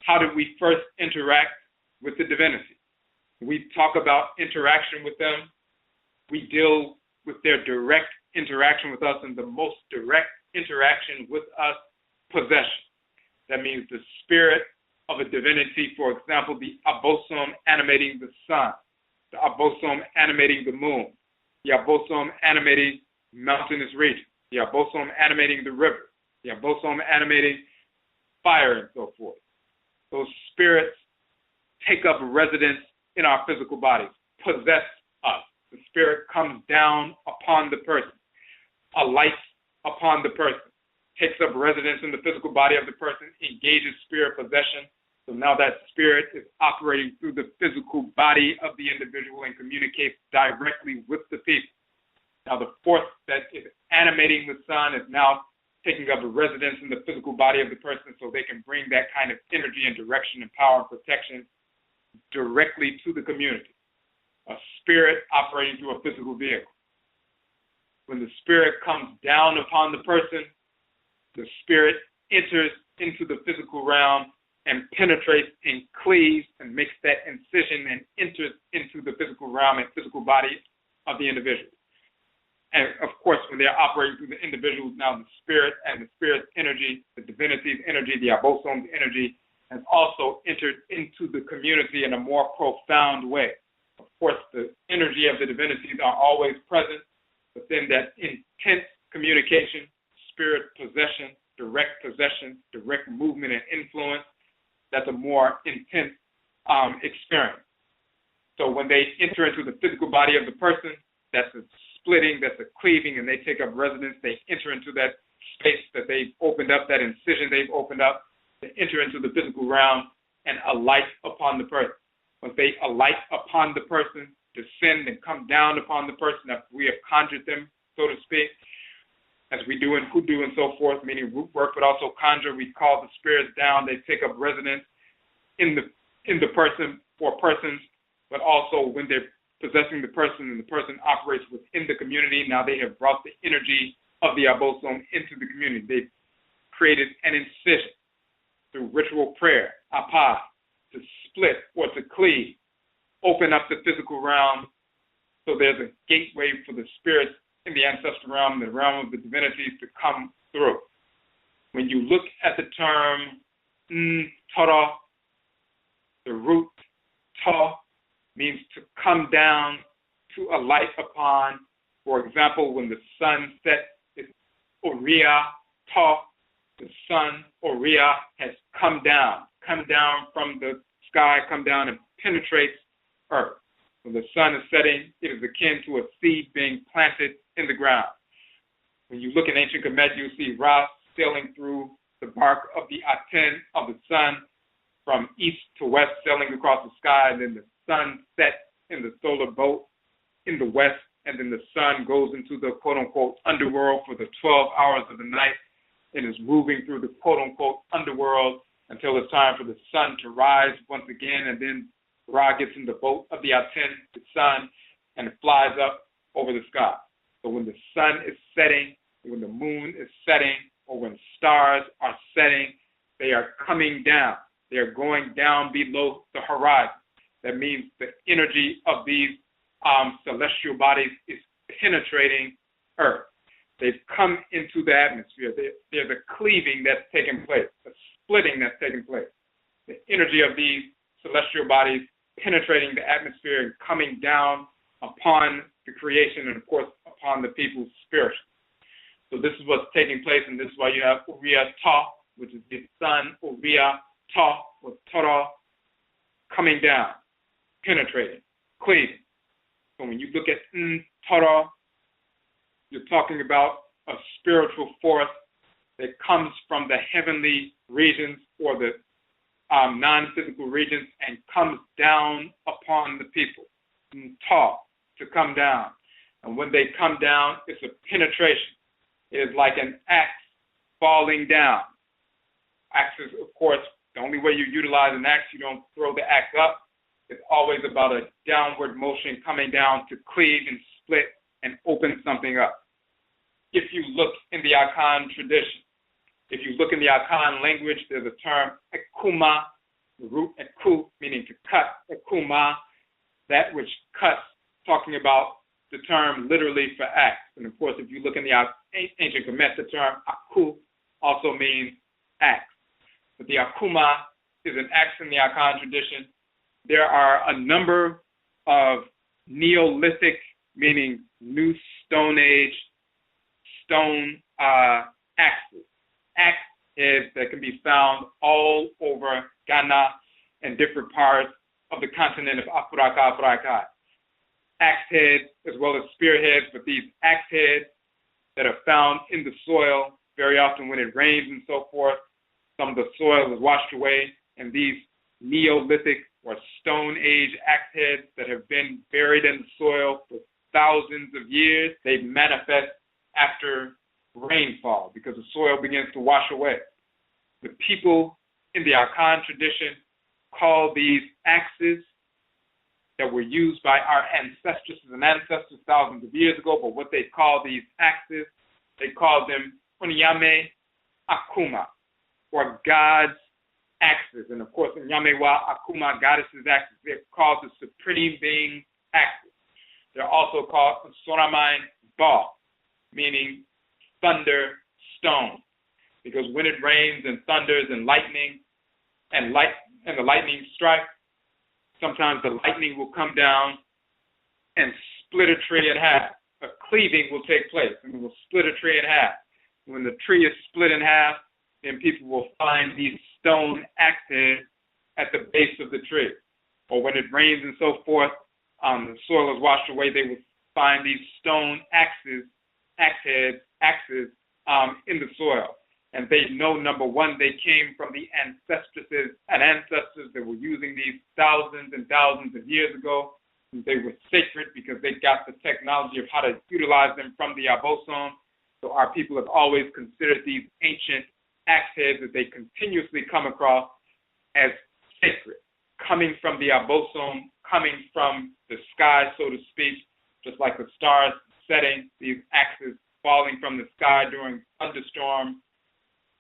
How did we first interact with the divinity? We talk about interaction with them. We deal with their direct interaction with us, and the most direct interaction with us, possession. That means the spirit of a divinity, for example, the Abosom animating the sun, the Abosom animating the moon, the Abosom animating mountainous regions, the Abosom animating the river, the Abosom animating fire and so forth. Those spirits take up residence in our physical bodies, possess us. The spirit comes down upon the person, alights upon the person, takes up residence in the physical body of the person, engages spirit possession. So now that spirit is operating through the physical body of the individual and communicates directly with the people. Now the force that is animating the sun is now taking up a residence in the physical body of the person so they can bring that kind of energy and direction and power and protection directly to the community. A spirit operating through a physical vehicle. When the spirit comes down upon the person, the spirit enters into the physical realm and penetrates and cleaves and makes that incision and enters into the physical realm and physical body of the individual. And of course, when they're operating through the individuals, now the spirit and the spirit's energy, the divinity's energy, the Abosom's energy, has also entered into the community in a more profound way. Of course, the energy of the divinities are always present, but then that intense communication, spirit possession, direct movement and influence, that's a more intense experience. So when they enter into the physical body of the person, that's a splitting, that's a cleaving, and they take up residence. They enter into that space that they've opened up, that incision they've opened up. They enter into the physical realm and alight upon the person. Once they alight upon the person, descend and come down upon the person, after we have conjured them, so to speak, as we do in hoodoo and so forth, meaning root work, but also conjure. We call the spirits down. They take up residence in the person or persons, but also when they're possessing the person and the person operates within the community, now they have brought the energy of the Abosom into the community. They've created an incision through ritual prayer, apa, to split or to cleave, open up the physical realm, so there's a gateway for the spirits in the ancestral realm, the realm of the divinities, to come through. When you look at the term Ntoro, the root ta means to come down, to alight upon. For example, when the sun sets, it's Oria ta, the sun, Oria, has come down from the sky, come down and penetrates earth. When the sun is setting, it is akin to a seed being planted in the ground. When you look at Ancient Kamit, you see Ra sailing through the bark of the Aten of the sun from east to west, sailing across the sky, and then the sun sets in the solar boat in the west, and then the sun goes into the quote-unquote underworld for the 12 hours of the night and is moving through the quote-unquote underworld until it's time for the sun to rise once again, and then Ra gets in the boat of the Aten, the sun, and it flies up over the sky. So when the sun is setting, when the moon is setting, or when stars are setting, they are coming down. They are going down below the horizon. That means the energy of these celestial bodies is penetrating Earth. They've come into the atmosphere. There's a cleaving that's taking place, a splitting that's taking place. The energy of these celestial bodies penetrating the atmosphere and coming down upon the creation and, of course, upon the people's spiritually. So this is what's taking place, and this is why you have Uriya Ta, which is the sun, Uriya Ta, or Ntoro, coming down, penetrating, cleaving. So when you look at Ntoro, you're talking about a spiritual force that comes from the heavenly regions or the non-physical regions and comes down upon the people. Ta, to come down. And when they come down, it's a penetration. It is like an axe falling down. Axes, of course, the only way you utilize an axe, you don't throw the axe up. It's always about a downward motion coming down to cleave and split and open something up. If you look in the Akan tradition, if you look in the Akan language, there's a term, ekuma, the root eku, meaning to cut, ekuma, that which cuts, talking about the term literally for axe. And of course, if you look in the Ancient Kamit, the term aku also means axe. But the akuma is an axe in the Akan tradition. There are a number of Neolithic, meaning New Stone Age, stone axes, axe heads that can be found all over Ghana and different parts of the continent of Africa. Axe heads as well as spearheads, but these axe heads that are found in the soil, very often when it rains and so forth, some of the soil is washed away, and these Neolithic or Stone Age axe heads that have been buried in the soil for thousands of years, they manifest after rainfall because the soil begins to wash away. The people in the Akan tradition call these axes that were used by our ancestresses and ancestors thousands of years ago, but what they call these axes, they call them Onyame Akuma, or God's axes. And of course, Nyamewa Akuma, goddesses' axes, they're called the supreme being axes. They're also called Soraman Ba, meaning thunder stone, because when it rains and thunders and lightning and the lightning strikes, sometimes the lightning will come down and split a tree in half. A cleaving will take place, and it will split a tree in half. When the tree is split in half, then people will find these stone axe heads at the base of the tree. Or when it rains and so forth, the soil is washed away, they will find these stone axes in the soil. And they know, number one, they came from the ancestresses and ancestors that were using these thousands and thousands of years ago. They were sacred because they got the technology of how to utilize them from the Abosom. So our people have always considered these ancient axe heads that they continuously come across as sacred, coming from the Abosom, coming from the sky, so to speak, just like the stars setting, these axes falling from the sky during thunderstorms,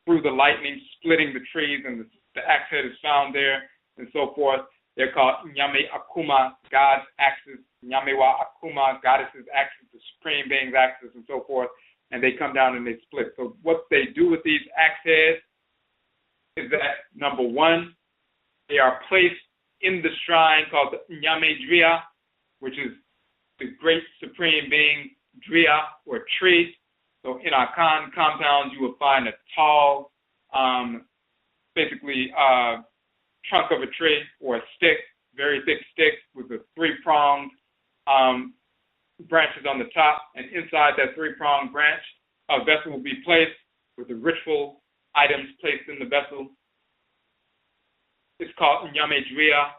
through the lightning, splitting the trees, and the axe head is found there, and so forth. They're called Nyame Akuma, God's axes, Nyamewa Akuma, goddesses' axes, the supreme being's axes, and so forth, and they come down and they split. So what they do with these axe heads is that, number one, they are placed in the shrine called the Nyame Dria, which is the great supreme being, Dria, or tree. So in Akan compounds, you will find a tall, trunk of a tree or a stick, very thick stick with the three-pronged branches on the top. And inside that three-pronged branch, a vessel will be placed with the ritual items placed in the vessel. It's called Nyame Dria,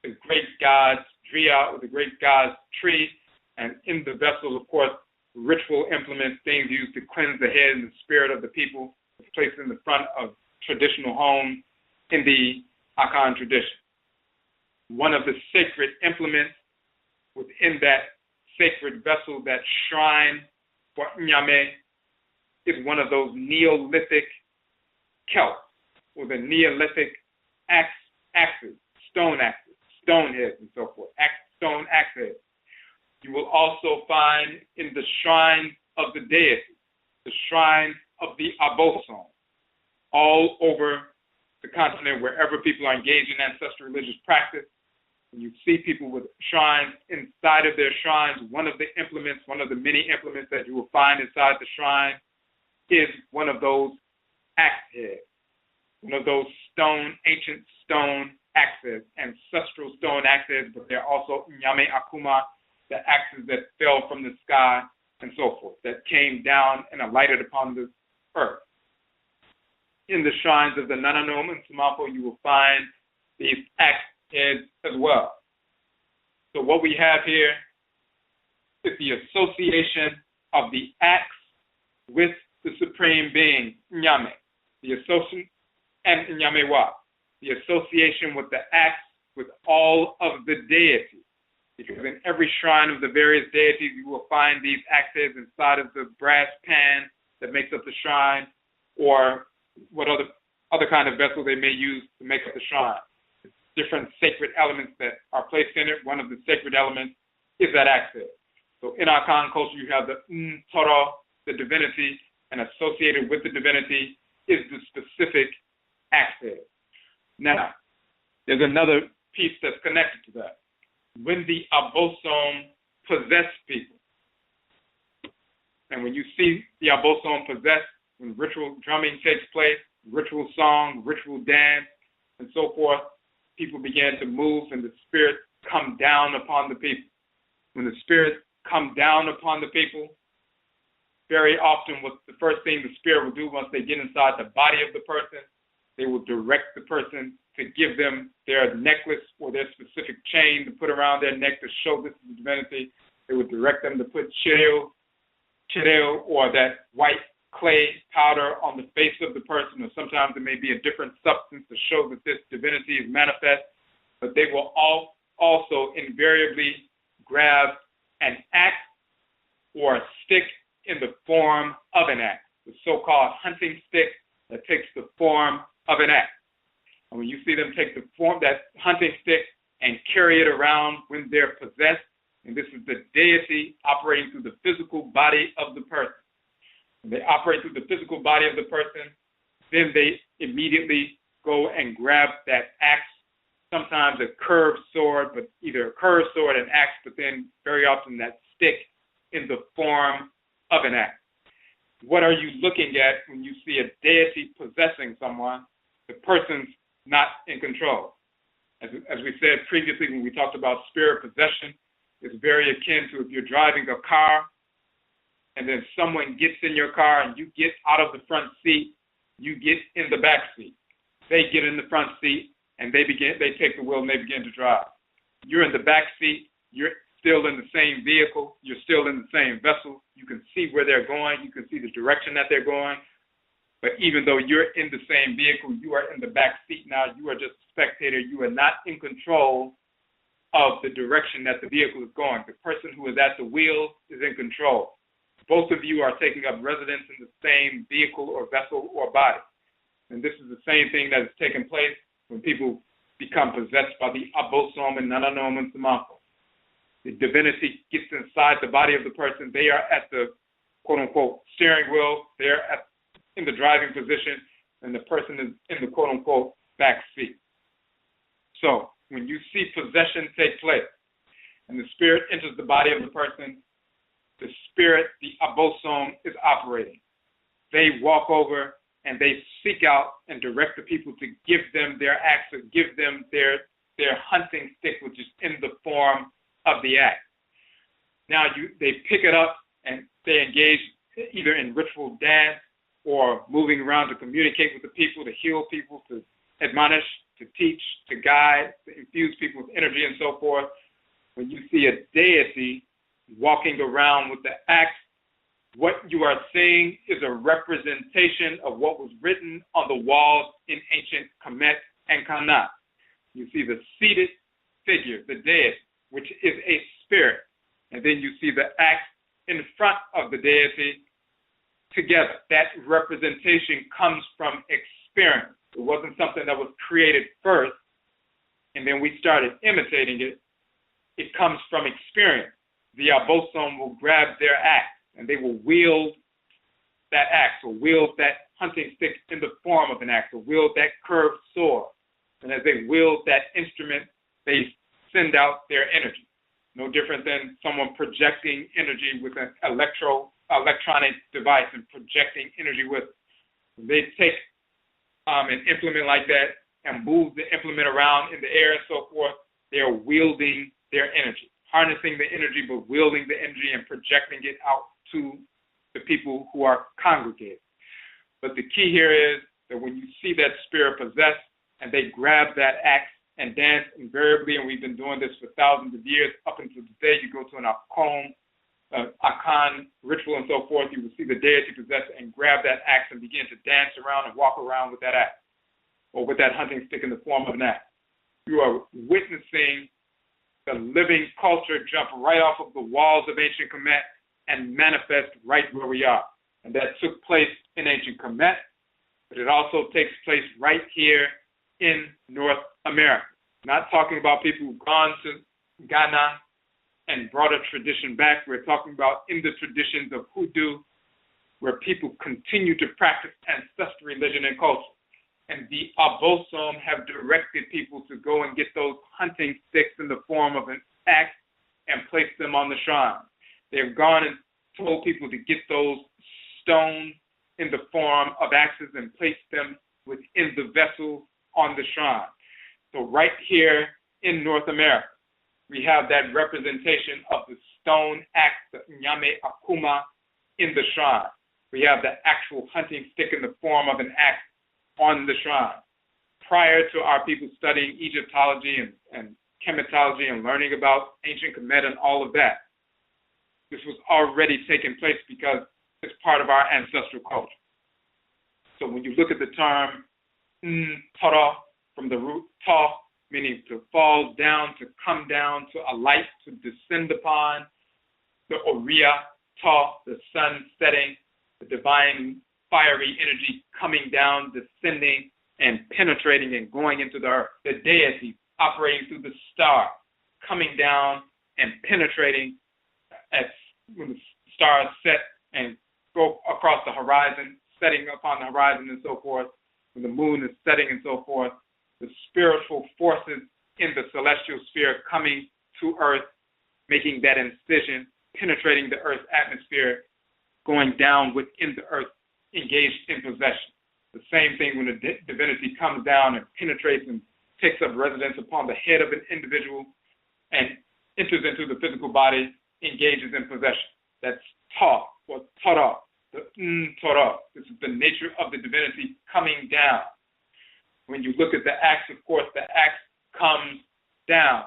the great god's Dria, or the great god's tree. And in the vessel, of course, ritual implements, things used to cleanse the head and the spirit of the people, is placed in the front of traditional homes in the Akan tradition. One of the sacred implements within that sacred vessel, that shrine for Nyame, is one of those Neolithic kelps, or the Neolithic axes, stone heads, and so forth, stone axe heads. You will also find in the shrines of the Deity, the shrines of the Abosom, all over the continent, wherever people are engaged in ancestral religious practice. When you see people with shrines, inside of their shrines, one of the implements, one of the many implements that you will find inside the shrine is one of those axe heads, one of those ancient stone axes, ancestral stone axes, but they're also Nyame Akuma, the axes that fell from the sky, and so forth, that came down and alighted upon the earth. In the shrines of the NHOMA and Sumafo, you will find these axe heads as well. So what we have here is the association of the axe with the supreme being, Nyame, the association, and Nyamewa, the association with the axe with all of the deities. Because in every shrine of the various deities, you will find these axes inside of the brass pan that makes up the shrine, or what other kind of vessel they may use to make up the shrine. Different sacred elements that are placed in it. One of the sacred elements is that axe head. So in our Akan culture, you have the Ntoro, the divinity, and associated with the divinity is the specific axe head. Now, there's another piece that's connected to that. When the Abosom possess people, and when you see the Abosom possessed, when ritual drumming takes place, ritual song, ritual dance, and so forth, people begin to move and the spirits come down upon the people. When the spirits come down upon the people, very often what the first thing the spirit will do once they get inside the body of the person, they will direct the person to give them their necklace or their specific chain to put around their neck to show this is the divinity. They would direct them to put chiril, or that white clay powder on the face of the person, or sometimes it may be a different substance to show that this divinity is manifest. But they will also invariably grab an axe or a stick in the form of an axe, the so-called hunting stick that takes the form of an axe. And when you see them take the form, that hunting stick, and carry it around when they're possessed, and this is the deity operating through the physical body of the person. When they operate through the physical body of the person, then they immediately go and grab that axe, sometimes a curved sword, but either a curved sword and axe, but then very often that stick in the form of an axe. What are you looking at when you see a deity possessing someone? The person's not in control. As we said previously when we talked about spirit possession, it's very akin to if you're driving a car and then someone gets in your car and you get out of the front seat, you get in the back seat. They get in the front seat and they take the wheel and they begin to drive. You're in the back seat, you're still in the same vehicle, you're still in the same vessel, you can see where they're going, you can see the direction that they're going, but even though you're in the same vehicle, you are in the back seat now, you are just a spectator, you are not in control of the direction that the vehicle is going. The person who is at the wheel is in control. Both of you are taking up residence in the same vehicle or vessel or body. And this is the same thing that is taking place when people become possessed by the Abosom and NHOMA and Samantha. The divinity gets inside the body of the person. They are at the quote-unquote steering wheel. They're in the driving position, and the person is in the quote-unquote back seat. So when you see possession take place and the spirit enters the body of the person, the spirit, the Abosom, is operating. They walk over and they seek out and direct the people to give them their axe or give them their hunting stick, which is in the form of the axe. Now they pick it up and they engage either in ritual dance or moving around to communicate with the people, to heal people, to admonish, to teach, to guide, to infuse people with energy and so forth. When you see a deity walking around with the axe, what you are seeing is a representation of what was written on the walls in Ancient Kamit and Khanit. You see the seated figure, the deity, which is a spirit, and then you see the axe in front of the deity together. That representation comes from experience. It wasn't something that was created first, and then we started imitating it. It comes from experience. The Abosom will grab their axe, and they will wield that axe, or wield that hunting stick in the form of an axe, or wield that curved sword. And as they wield that instrument, they send out their energy. No different than someone projecting energy with an electronic device and projecting energy with it. When they take an implement like that and move the implement around in the air and so forth, they are wielding their energy, harnessing the energy, but wielding the energy and projecting it out to the people who are congregated. But the key here is that when you see that spirit possessed and they grab that axe and dance invariably, and we've been doing this for thousands of years, up until today, you go to an Akan ritual and so forth, you will see the deity possessed and grab that axe and begin to dance around and walk around with that axe, or with that hunting stick in the form of an axe. You are witnessing the living culture jump right off of the walls of Ancient Kamit and manifest right where we are. And that took place in Ancient Kamit, but it also takes place right here in North America. Not talking about people who've gone to Ghana and brought a tradition back. We're talking about in the traditions of Hoodoo, where people continue to practice ancestral religion and culture. And the Abosom have directed people to go and get those hunting sticks in the form of an axe and place them on the shrine. They've gone and told people to get those stones in the form of axes and place them within the vessel on the shrine. So right here in North America, we have that representation of the stone axe, the Nyame Akuma, in the shrine. We have the actual hunting stick in the form of an axe on the shrine. Prior to our people studying Egyptology and chematology and learning about Ancient Kamit and all of that, this was already taking place because it's part of our ancestral culture. So when you look at the term Ntoro, from the root ta, meaning to fall down, to come down, to alight, to descend upon. The Oriya, Ta, the sun setting, the divine fiery energy coming down, descending, and penetrating and going into the earth. The Deity operating through the star, coming down and penetrating as when the stars set and go across the horizon, setting upon the horizon and so forth. When the moon is setting and so forth, the spiritual forces in the celestial sphere coming to earth, making that incision, penetrating the earth's atmosphere, going down within the earth, engaged in possession. The same thing when the divinity comes down and penetrates and takes up residence upon the head of an individual and enters into the physical body, engages in possession. That's Ta or Tara, the Ntoro. This is the nature of the divinity coming down. When you look at the axe, of course, the axe comes down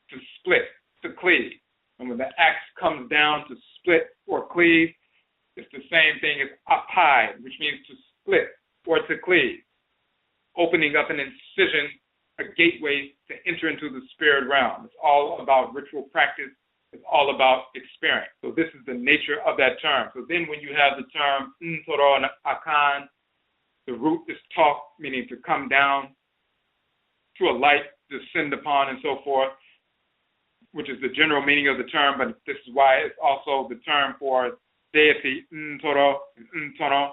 to split, to cleave. And when the axe comes down to split or cleave, it's the same thing as apai, which means to split or to cleave, opening up an incision, a gateway to enter into the spirit realm. It's all about ritual practice. It's all about experience. So this is the nature of that term. So then when you have the term Ntoro and Akan, the root is talk, meaning to come down, to alight, descend upon, and so forth, which is the general meaning of the term, but this is why it's also the term for deity, Ntoro and Ntoro.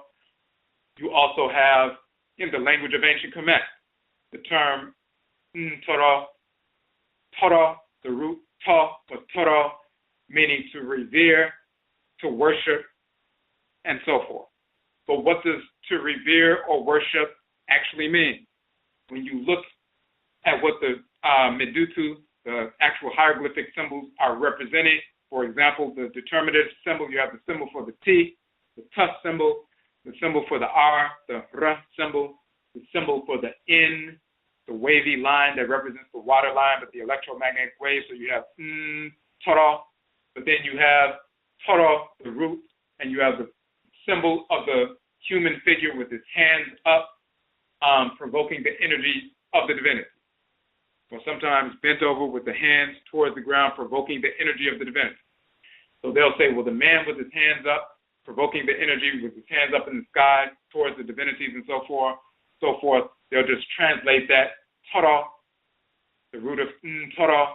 You also have, in the language of Ancient Kamit, the term Ntoro, Toro, the root Ta or Toro, meaning to revere, to worship, and so forth. But what does to revere or worship actually mean? When you look at what the medutu, the actual hieroglyphic symbols are representing, for example, the determinative symbol, you have the symbol for the T, the T symbol, the symbol for the R, the R symbol, the symbol for the N, the wavy line that represents the water line, but the electromagnetic wave. So you have Ntoro, but then you have Toro, the root, and you have the symbol of the human figure with his hands up, provoking the energy of the divinity. Or sometimes bent over with the hands towards the ground, provoking the energy of the divinity. So they'll say, well, the man with his hands up, provoking the energy with his hands up in the sky towards the divinities and so forth. They'll just translate that Toro, the root of Ntoro,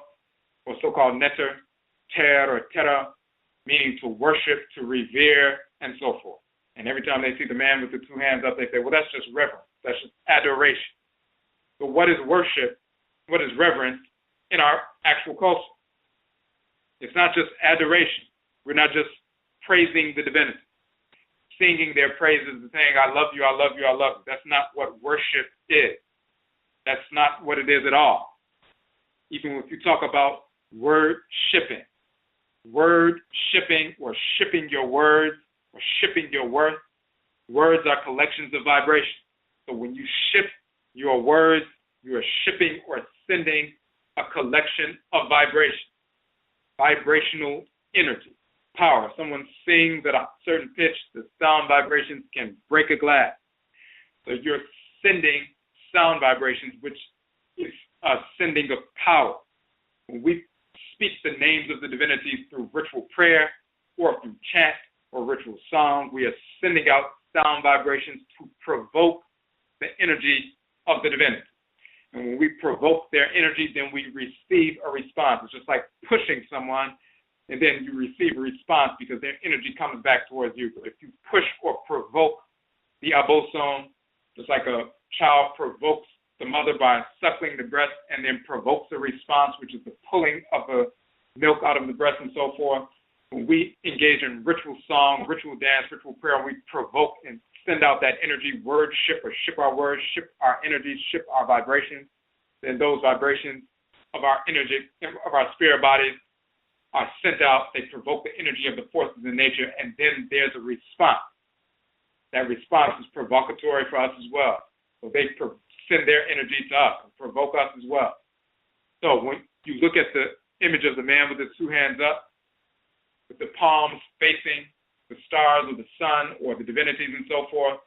or so-called neter, ter or terra, meaning to worship, to revere, and so forth. And every time they see the man with the two hands up, they say, well, that's just reverence. That's just adoration. But what is worship? What is reverence in our actual culture? It's not just adoration. We're not just praising the divinity, singing their praises and saying, I love you, I love you, I love you. That's not what worship is. That's not what it is at all. Even if you talk about word shipping or shipping your words or shipping your worth, words are collections of vibrations. So when you ship your words, you are shipping or sending a collection of vibrations, vibrational energy, power. Someone sings at a certain pitch, the sound vibrations can break a glass. So you're sending sound vibrations, which is a sending of power. When we speak the names of the divinities through ritual prayer or through chant or ritual song, we are sending out sound vibrations to provoke the energy of the divinity. And when we provoke their energy, then we receive a response. It's just like pushing someone, and then you receive a response because their energy comes back towards you. But if you push or provoke the Abosom, just like a child provokes the mother by suckling the breast and then provokes a response, which is the pulling of the milk out of the breast and so forth. When we engage in ritual song, ritual dance, ritual prayer, we provoke and send out that energy, word ship or ship our words, ship our energy, ship our vibrations, then those vibrations of our energy, of our spirit bodies are sent out. They provoke the energy of the forces in nature, and then there's a response. That response is provocatory for us as well. So they send their energy to us and provoke us as well. So when you look at the image of the man with his two hands up, with the palms facing the stars or the sun or the divinities and so forth,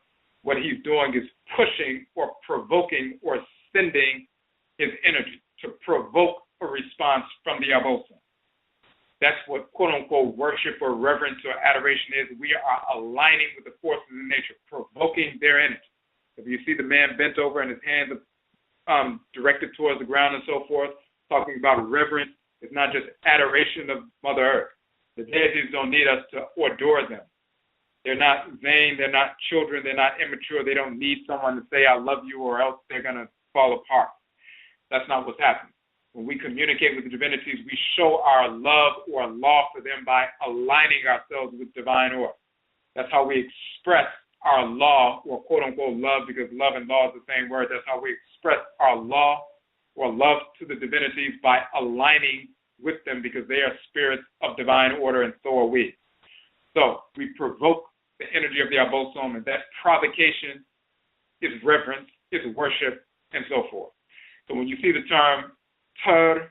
what he's doing is pushing or provoking or sending his energy, to provoke a response from the Abosom. That's what quote-unquote worship or reverence or adoration is. We are aligning with the forces in nature, provoking their energy. If you see the man bent over and his hands are directed towards the ground and so forth, talking about reverence, it's not just adoration of Mother Earth. The deities don't need us to adore them. They're not vain, they're not children, they're not immature, they don't need someone to say, I love you, or else they're going to fall apart. That's not what's happening. When we communicate with the divinities, we show our love or law for them by aligning ourselves with divine order. That's how we express our law, or quote-unquote love, because love and law is the same word. That's how we express our law or love to the divinities, by aligning with them, because they are spirits of divine order, and so are we. So we provoke the energy of the Abosom, and that provocation is reverence, is worship, and so forth. So when you see the term Ntoro,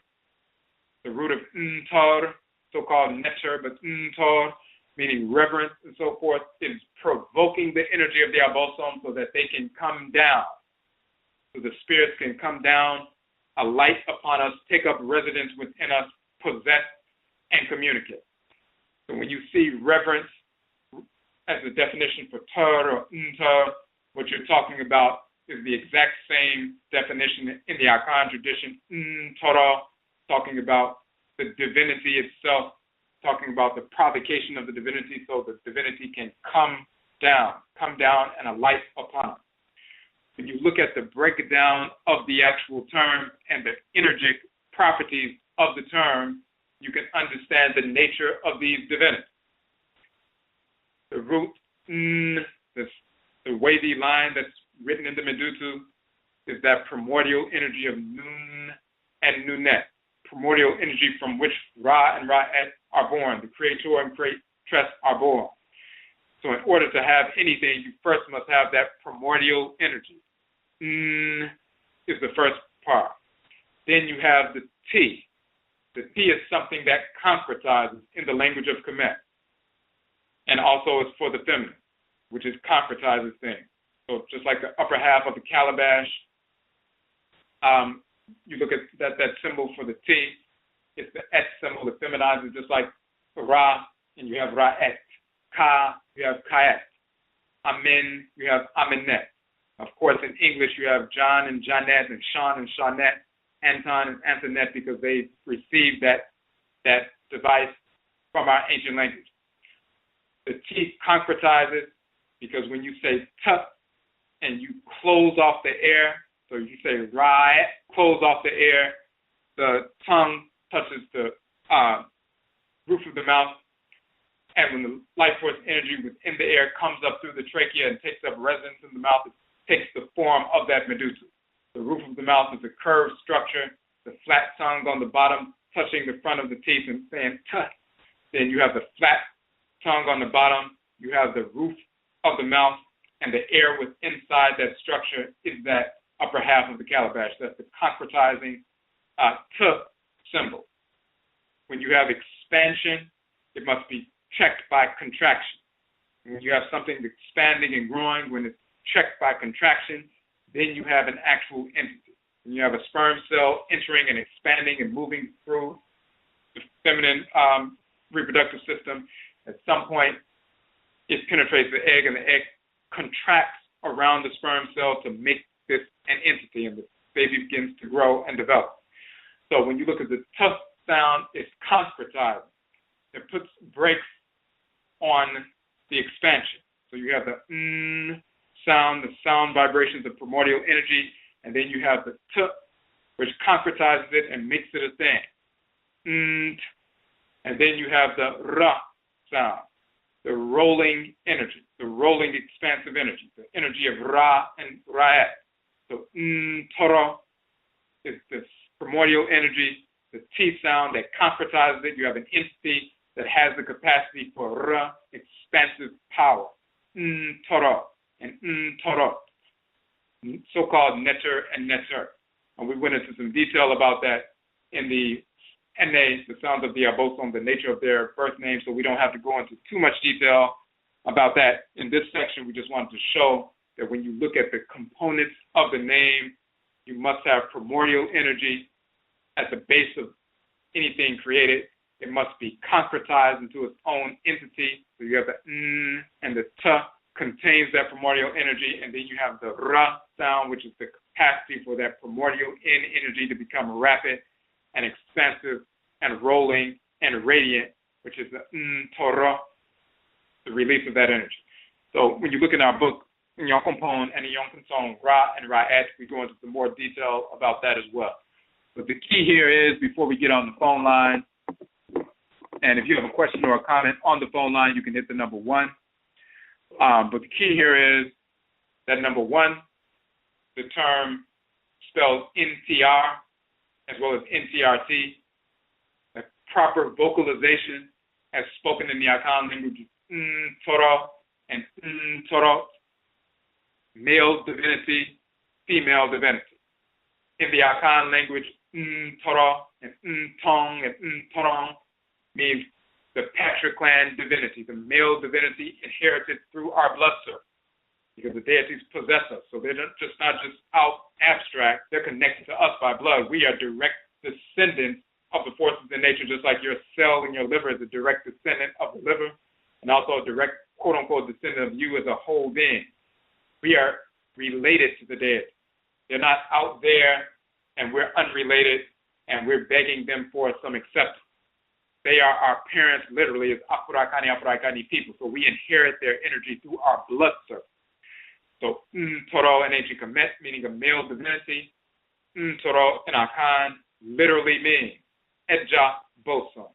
the root of Ntoro, so-called Neter, but Ntoro, meaning reverence and so forth, is provoking the energy of the Abosom so that they can come down, so the spirits can come down, alight upon us, take up residence within us, possess, and communicate. So when you see reverence as the definition for Ntoro or Ntoro, what you're talking about is the exact same definition in the Akan tradition. Ntoro, talking about the divinity itself, talking about the provocation of the divinity so the divinity can come down and alight upon us. When you look at the breakdown of the actual term and the energetic properties of the term, you can understand the nature of these divinities. The root, the wavy line that's written in the medutu, is that primordial energy of Nun and Nunet, primordial energy from which Ra and Ra'et are born, the creator and creatress are born. So in order to have anything, you first must have that primordial energy. Is the first part. Then you have the T. The T is something that concretizes in the language of Kemet, and also is for the feminine, which is concretizes things. So just like the upper half of the calabash, you look at that symbol for the T, it's the Et symbol that feminizes, just like Ra, and you have Ra'et. Ka, you have Ka'et. Amin, you have Aminet. Of course, in English, you have John and Janet, and Sean and Shawnette, Anton and Antoinette, because they received that device from our ancient language. The T concretizes because when you say T and you close off the air, so you say Ra'et, close off the air, the tongue touches the roof of the mouth, and when the life force energy within the air comes up through the trachea and takes up residence in the mouth, it takes the form of that medutu. The roof of the mouth is a curved structure, the flat tongue on the bottom touching the front of the teeth and saying T. Then you have the flat tongue on the bottom, you have the roof of the mouth, and the air with inside that structure is that upper half of the calabash. That's the concretizing T symbol. When you have expansion, it must be checked by contraction. When you have something expanding and growing, when it's checked by contraction, then you have an actual entity. When you have a sperm cell entering and expanding and moving through the feminine reproductive system, at some point it penetrates the egg, and the egg contracts around the sperm cell to make this an entity, and the baby begins to grow and develop. So when you look at the T sound, it's concretizing. It puts brakes on the expansion. So you have the sound, the sound vibrations of primordial energy, and then you have the T, which concretizes it and makes it a thing. And then you have the Ra sound, the rolling energy, the rolling expansive energy, the energy of Ra and Ra'et. So Ntoro is this primordial energy, the T sound that concretizes it. You have an entity that has the capacity for Ra, expansive power. Ntoro and Ntoro, so-called Neter and Neter. And we went into some detail about that in the NA, the sounds of the Abosom, the nature of their birth name, so we don't have to go into too much detail about that. In this section, we just wanted to show that when you look at the components of the name, You must have primordial energy at the base of anything created. It must be concretized into its own entity. So you have the N and the T contains that primordial energy, and then you have the R sound, which is the capacity for that primordial N energy to become rapid and expansive and rolling and radiant, which is the Ntoro, the release of that energy. So when you look in our book, in Yonkompon and in Yonkontong, Ra and Ra'et, we go into some more detail about that as well. But the key here is, before we get on the phone line, and if you have a question or a comment on the phone line, you can hit the number 1. But the key here is that number 1, the term spelled NTR as well as NTRT, the proper vocalization as spoken in the Akan language, Ntoro and Ntoro, male divinity, female divinity. In the Akan language, Ntoro and Ntong and Ntorong means the patriclan divinity, the male divinity inherited through our blood circle, because the deities possess us. So they're not just out abstract, they're connected to us by blood. We are direct descendants of the forces in nature, just like your cell in your liver is a direct descendant of the liver, and also a direct, quote-unquote, descendant of you as a whole being. We are related to the deity. They're not out there and we're unrelated and we're begging them for some acceptance. They are our parents, literally, as Akwamu people. So we inherit their energy through our blood circle. So Ntoro in Ancient Kamit, meaning a male divinity. Ntoro in Akan literally means Abosom,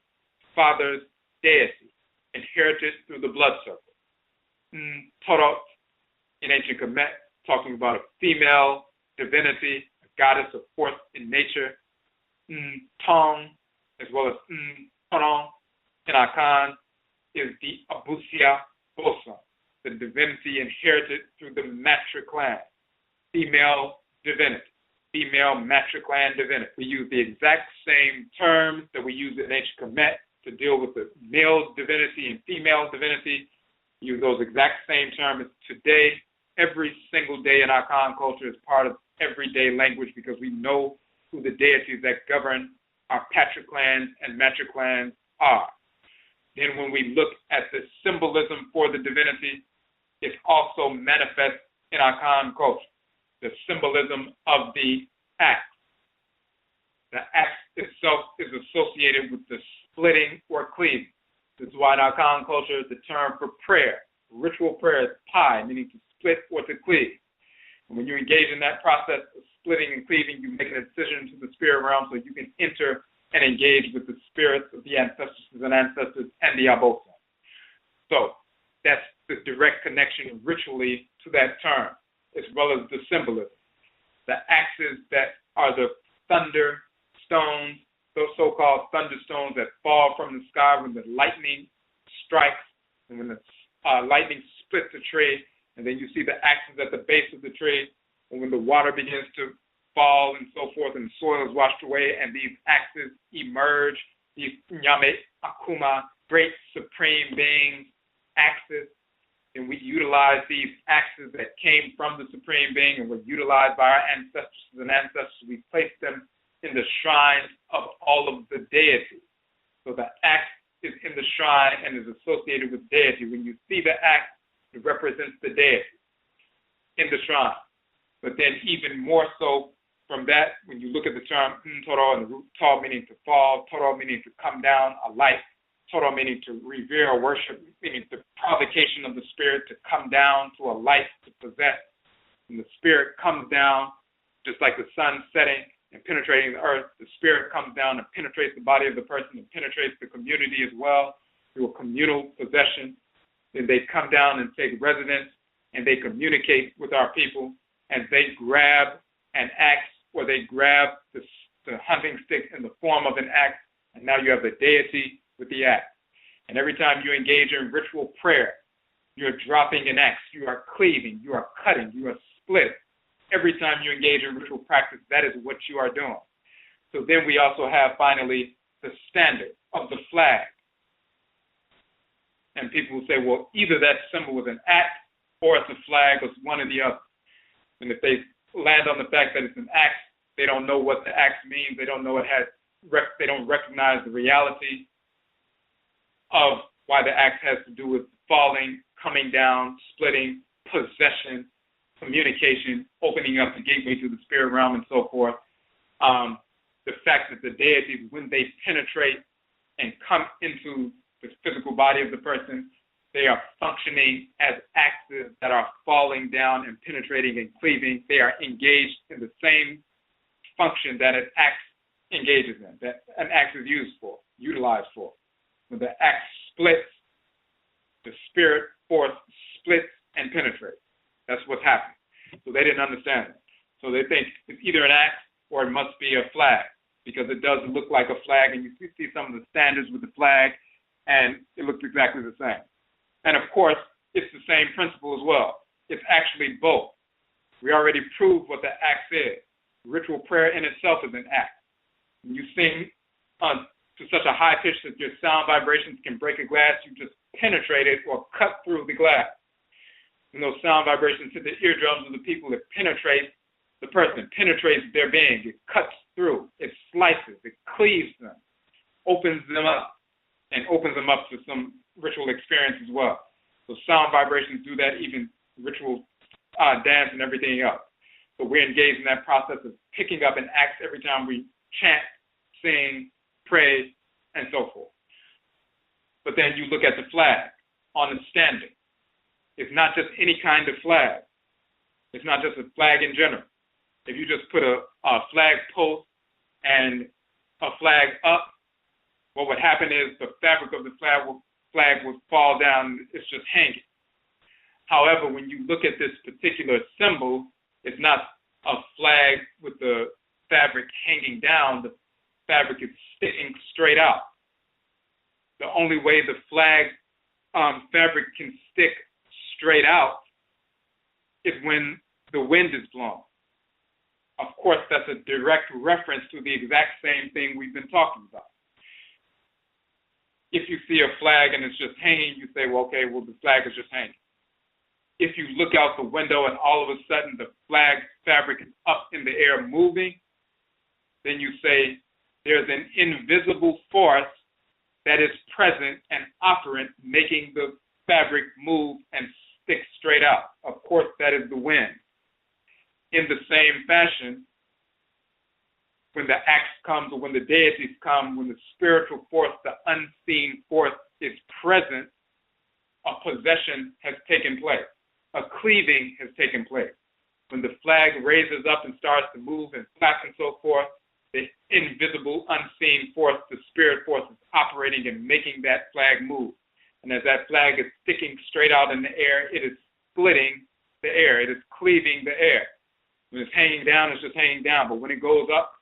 father's deity, inherited through the blood circle. Ntoro in Ancient Kamit, talking about a female divinity, a goddess of force in nature. Tong, as well as Ntoro in Akan, is the Abosom, the divinity inherited through the matriclan, female divinity, female matriclan divinity. We use the exact same terms that we use in Ancient Kamit to deal with the male divinity and female divinity. We use those exact same terms today. Every single day in our Akan culture is part of everyday language, because we know who the deities that govern our patriclans and matriclans are. Then when we look at the symbolism for the divinity, it's also manifest in our Akan culture. The symbolism of the axe. The axe itself is associated with the splitting or cleaving. This is why in our Akan culture, the term for prayer, ritual prayer, is pi, meaning to split or to cleave. And when you engage in that process of splitting and cleaving, you make an incision to the spirit realm so you can enter and engage with the spirits of the ancestresses and ancestors and the Abosom. So that's the direct connection ritually to that term, as well as the symbolism. The axes that are the thunder stones, those so-called thunderstones that fall from the sky when the lightning strikes and when the lightning splits the tree, and then you see the axes at the base of the tree, and when the water begins to fall and so forth, and the soil is washed away, and these axes emerge, these Nyame Akuma, great supreme beings, axes, and we utilize these axes that came from the supreme being and were utilized by our ancestors and ancestors. We place them in the shrines of all of the deities. So the axe is in the shrine and is associated with deity. When you see the axe, it represents the deity in the shrine. But then even more so from that, when you look at the term Ntoro and the root Ta meaning to fall, Toro meaning to come down, a light, Toro meaning to revere or worship, meaning the provocation of the spirit to come down to a light to possess. And the spirit comes down, just like the sun setting and penetrating the earth, the spirit comes down and penetrates the body of the person and penetrates the community as well through a communal possession. Then they come down and take residence and they communicate with our people, and they grab an axe or they grab the hunting stick in the form of an axe, and now you have the deity with the axe. And every time you engage in ritual prayer, you're dropping an axe, you are cleaving, you are cutting, you are splitting. Every time you engage in ritual practice, that is what you are doing. So then we also have, finally, the standard of the flag. And people will say, well, either that symbol was an axe or it's a flag, or it's one or the other. And if they land on the fact that it's an axe. They don't know what the axe means. They don't know they don't recognize the reality of why the axe has to do with falling, coming down, splitting, possession, communication, opening up the gateway to the spirit realm, and so forth. The fact that the deities, when they penetrate and come into the physical body of the person, they are functioning as axes that are falling down and penetrating and cleaving. They are engaged in the same function that an axe engages in, that an axe is utilized for. When the axe splits, the spirit force splits and penetrates. That's what's happening. So they didn't understand it. So they think it's either an axe or it must be a flag, because it does look like a flag, and you see some of the standards with the flag, and it looks exactly the same. And of course, it's the same principle as well. It's actually both. We already proved what the axe is. Ritual prayer in itself is an axe. When you sing to such a high pitch that your sound vibrations can break a glass, you just penetrate it or cut through the glass. When those sound vibrations hit the eardrums of the people, it penetrates the person, penetrates their being. It cuts through, it slices, it cleaves them, opens them up, and opens them up to some ritual experience as well. So sound vibrations do that, even ritual dance and everything else. So we're engaged in that process of picking up an axe every time we chant, sing, pray, and so forth. But then you look at the flag on the standing. It's not just any kind of flag. It's not just a flag in general. If you just put a flag post and a flag up, what would happen is the fabric of the flag would fall down. It's just hanging. However, when you look at this particular symbol, it's not a flag with the fabric hanging down. The fabric is sticking straight out. The only way the flag fabric can stick straight out is when the wind is blown. Of course, that's a direct reference to the exact same thing we've been talking about. If you see a flag and it's just hanging, you say, well, okay, the flag is just hanging. If you look out the window and all of a sudden the flag fabric is up in the air moving, then you say there's an invisible force that is present and operant, making the fabric move and stick straight out. Of course, that is the wind. In the same fashion, when the axe comes or when the deities come, when the spiritual force, the unseen force is present, a possession has taken place. A cleaving has taken place. When the flag raises up and starts to move and flap and so forth, the invisible, unseen force, the spirit force, is operating and making that flag move. And as that flag is sticking straight out in the air, it is splitting the air. It is cleaving the air. When it's hanging down, it's just hanging down. But when it goes up,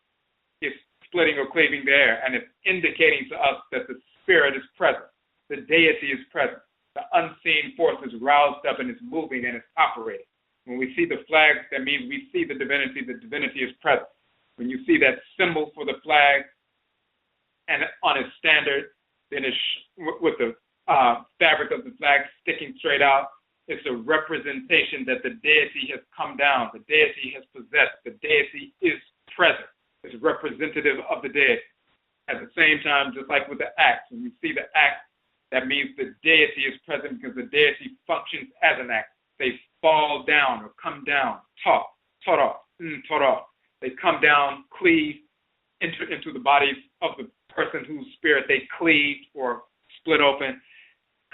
it's splitting or cleaving the air. And it's indicating to us that the spirit is present. The deity is present. The unseen force is roused up and is moving and it's operating. When we see the flag, that means we see the divinity is present. When you see that symbol for the flag and on its standard, then it's with the fabric of the flag sticking straight out, it's a representation that the deity has come down, the deity has possessed, the deity is present. It's representative of the deity. At the same time, just like with the axe, when you see the axe, that means the deity is present because the deity functions as an axe. They fall down or come down, Ntoro. They come down, cleave into the body of the person whose spirit they cleaved or split open,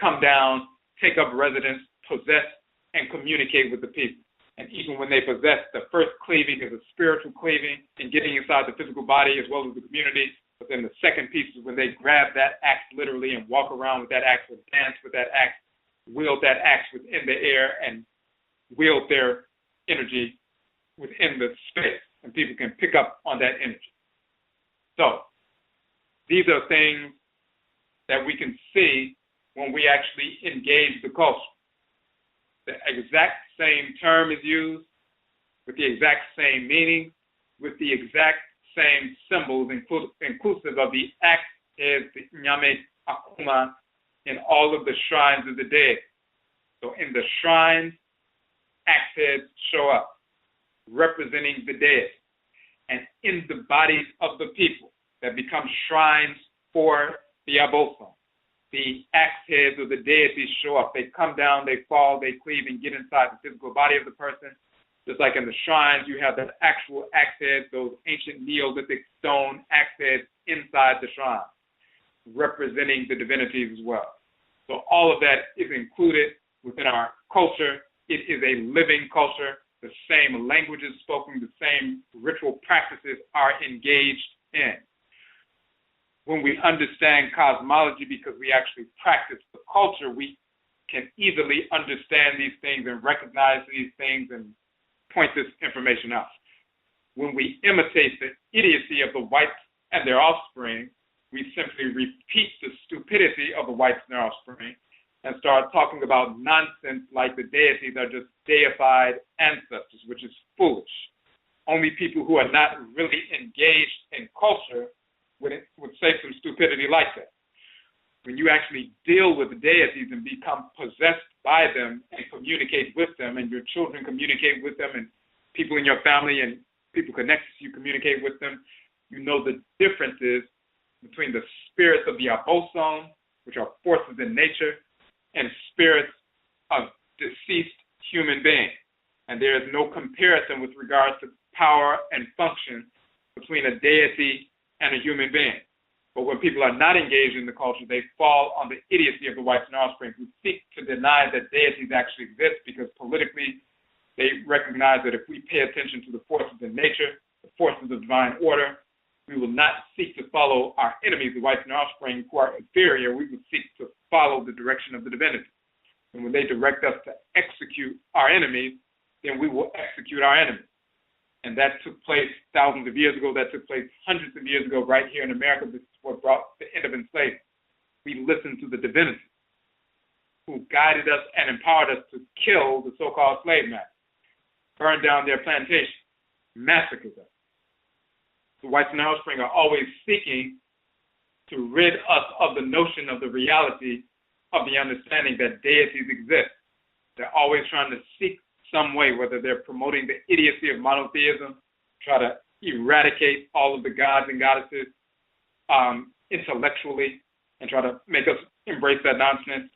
come down, take up residence, possess, and communicate with the people. And even when they possess, the first cleaving is a spiritual cleaving and getting inside the physical body as well as the community. But then the second piece is when they grab that axe literally and walk around with that axe, or dance with that axe, wield that axe within the air and wield their energy within the space. And people can pick up on that energy. So these are things that we can see when we actually engage the culture. The exact same term is used with the exact same meaning, with the exact same symbols, inclusive of the axe is the Nyame Akuma in all of the shrines of the dead. So in the shrines, axe heads show up. representing the dead. And in the bodies of the people that become shrines for the Abosom, the axe heads of the deities show up. They come down, they fall, they cleave, and get inside the physical body of the person. Just like in the shrines, you have the actual axe heads, those ancient Neolithic stone axe heads inside the shrine, representing the divinities as well. So all of that is included within our culture. It is a living culture. The same languages spoken, the same ritual practices are engaged in. When we understand cosmology, because we actually practice the culture, we can easily understand these things and recognize these things and point this information out. When we imitate the idiocy of the whites and their offspring, we simply repeat the stupidity of the whites and their offspring and start talking about nonsense like the deities are just deified ancestors, which is foolish. Only people who are not really engaged in culture would say some stupidity like that. When you actually deal with the deities and become possessed by them and communicate with them, and your children communicate with them, and people in your family and people connected to you communicate with them, you know the differences between the spirits of the Abosom, which are forces in nature, and spirits of deceased human beings. And there is no comparison with regards to power and function between a deity and a human being. But when people are not engaged in the culture, they fall on the idiocy of the whites and offspring who seek to deny that deities actually exist, because politically they recognize that if we pay attention to the forces in nature, the forces of divine order, we will not seek to follow our enemies, the whites and offspring, who are inferior. We would seek to follow the direction of the divinity. And when they direct us to execute our enemies, then we will execute our enemies. And that took place thousands of years ago. That took place hundreds of years ago right here in America. This is what brought the end of enslavement. We listened to the divinity who guided us and empowered us to kill the so-called slave masters, burn down their plantations, massacre them. The whites and offspring are always seeking to rid us of the notion of the reality of the understanding that deities exist. They're always trying to seek some way, whether they're promoting the idiocy of monotheism, try to eradicate all of the gods and goddesses intellectually and try to make us embrace that nonsense,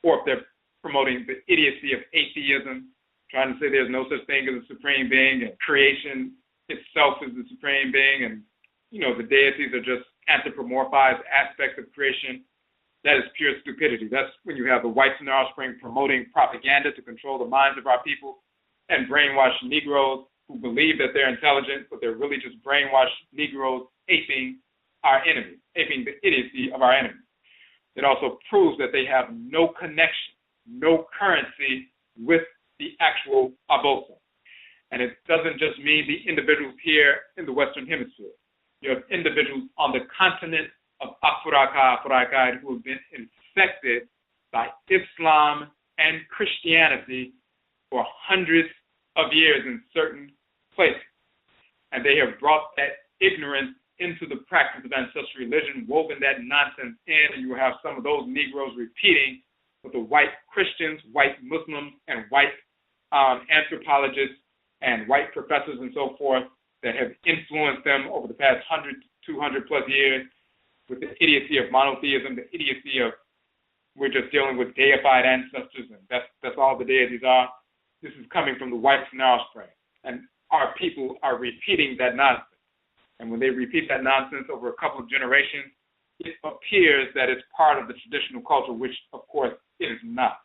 or if they're promoting the idiocy of atheism, trying to say there's no such thing as a supreme being and creation itself is the supreme being, and the deities are just anthropomorphized aspects of creation. That is pure stupidity. That's when you have the whites and their offspring promoting propaganda to control the minds of our people and brainwash Negroes who believe that they're intelligent, but they're really just brainwashed Negroes aping our enemies, aping the idiocy of our enemies. It also proves that they have no connection, no currency with the actual Abosom. And it doesn't just mean the individuals here in the Western Hemisphere. You have individuals on the continent of Africa who have been infected by Islam and Christianity for hundreds of years in certain places. And they have brought that ignorance into the practice of ancestral religion, woven that nonsense in, and you have some of those Negroes repeating what the white Christians, white Muslims, and white anthropologists and white professors and so forth that have influenced them over the past 100 to 200 plus years, with the idiocy of monotheism, the idiocy of we're just dealing with deified ancestors, and that's all the deities are. This is coming from the whites and their offspring. And our people are repeating that nonsense. And when they repeat that nonsense over a couple of generations, it appears that it's part of the traditional culture, which, of course, it is not.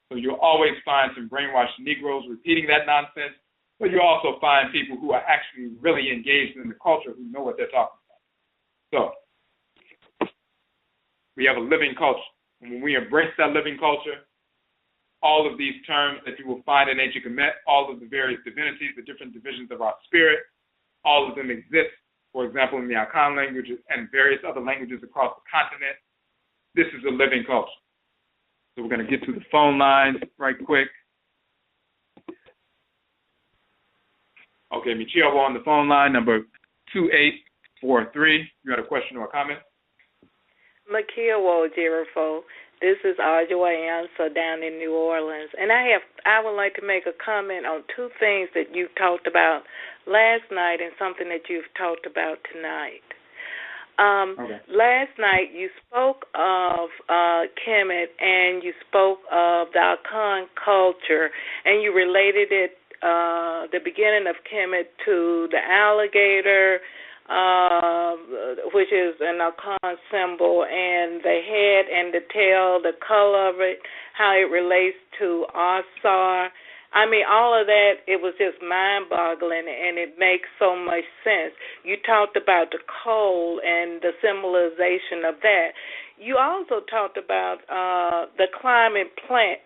So you'll always find some brainwashed Negroes repeating that nonsense, but you also find people who are actually really engaged in the culture who know what they're talking about. So we have a living culture. And when we embrace that living culture, all of these terms that you will find in Ancient Kamit, all of the various divinities, the different divisions of our spirit, all of them exist, for example, in the Akan language and various other languages across the continent. This is a living culture. So we're going to get to the phone lines right quick. Okay, Michio on the phone line, number 2843. You had a question or a comment? Makia Odwirafo, This is Audrey Ansa down in New Orleans, and I would like to make a comment on two things that you talked about last night and something that you've talked about tonight. Okay. Last night you spoke of Kemet and you spoke of the Akan culture, and you related it, the beginning of Kemet, to the alligator, which is an Akan symbol, and the head and the tail, the color of it, how it relates to Asar. I mean, all of that, it was just mind-boggling, and it makes so much sense. You talked about the coal and the symbolization of that. You also talked about the climbing plant.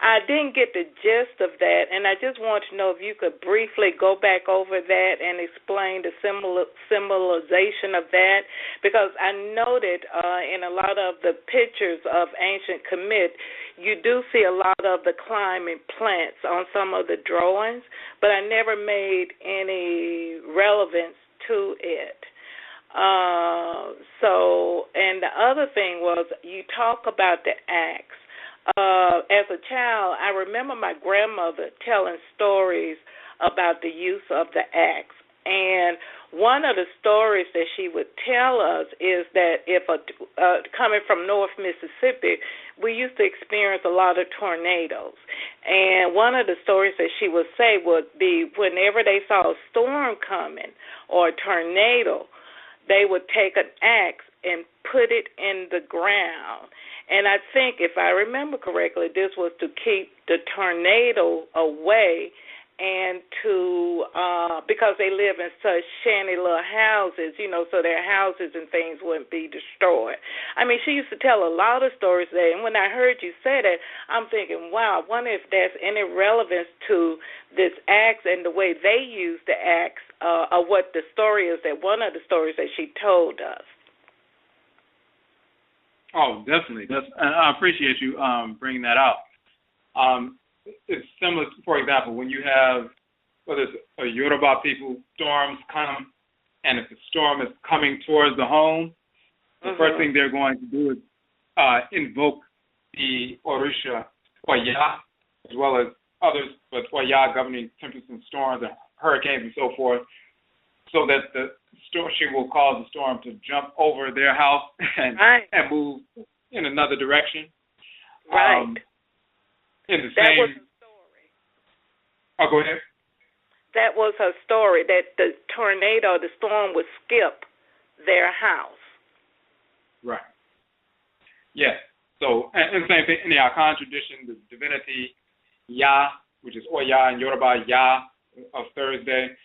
I didn't get the gist of that, and I just want to know if you could briefly go back over that and explain the symbolization of that, because I noted in a lot of the pictures of Ancient Kamit, you do see a lot of the climbing plants on some of the drawings, but I never made any relevance to it. And the other thing was, you talk about the axe. As a child, I remember my grandmother telling stories about the use of the axe. And one of the stories that she would tell us is that if coming from North Mississippi, we used to experience a lot of tornadoes. And one of the stories that she would say would be whenever they saw a storm coming or a tornado, they would take an axe and put it in the ground. And I think, if I remember correctly, this was to keep the tornado away and to, because they live in such shanty little houses, so their houses and things wouldn't be destroyed. I mean, she used to tell a lot of stories there, and when I heard you say that, I'm thinking, wow, I wonder if there's any relevance to this axe and the way they use the axe, or what the story is, that one of the stories that she told us. Oh, definitely. I appreciate you bringing that out. It's similar, for example, when you have, whether it's a Yoruba people, storms come, and if the storm is coming towards the home, the first thing they're going to do is invoke the Orisha, Oya, as well as others, but Oya governing tempests and storms and hurricanes and so forth, so that the storm, she will cause the storm to jump over their house and move in another direction. Right. That was her story. Oh, go ahead. That was her story, that the tornado, the storm would skip their house. Right. Yes. So, and the same thing in the Akan tradition, the divinity Ya, which is Oya in Yoruba, Ya of Thursday,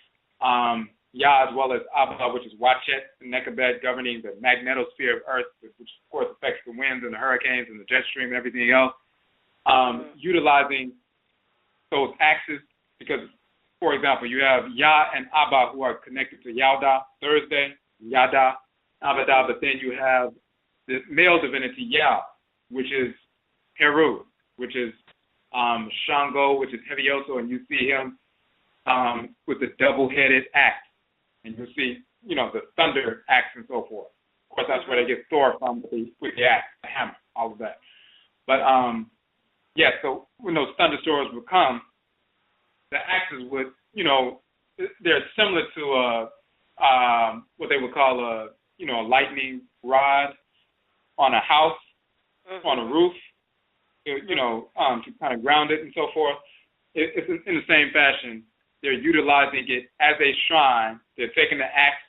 Ya, as well as Abba, which is Wachet, the Nekabed, governing the magnetosphere of Earth, which of course affects the winds and the hurricanes and the jet stream and everything else. Utilizing those axes, because, for example, you have Ya and Abba who are connected to Yauda, Thursday, Yada, Abada, but then you have the male divinity Ya, which is Heru, which is Shango, which is Hevioso, and you see him with the double-headed axe. And you see, the thunder axe and so forth. Of course, that's where they get Thor from with the axe, the hammer, all of that. But, so when those thunderstorms would come, the axes would, they're similar to what they would call a lightning rod on a house, on a roof, to kind of ground it and so forth. It's in the same fashion. They're utilizing it as a shrine. They're taking the axe,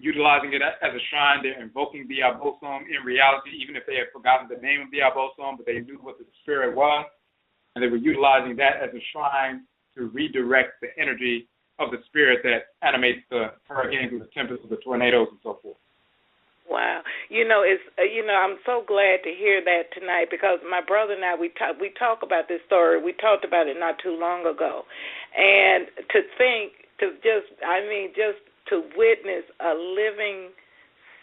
utilizing it as a shrine. They're invoking the Abosom in reality, even if they had forgotten the name of the Abosom, but they knew what the spirit was. And they were utilizing that as a shrine to redirect the energy of the spirit that animates the hurricanes and the tempests, the tornadoes, and so forth. Wow, I'm so glad to hear that tonight, because my brother and I, we talk about this story. We talked about it not too long ago, and just to witness a living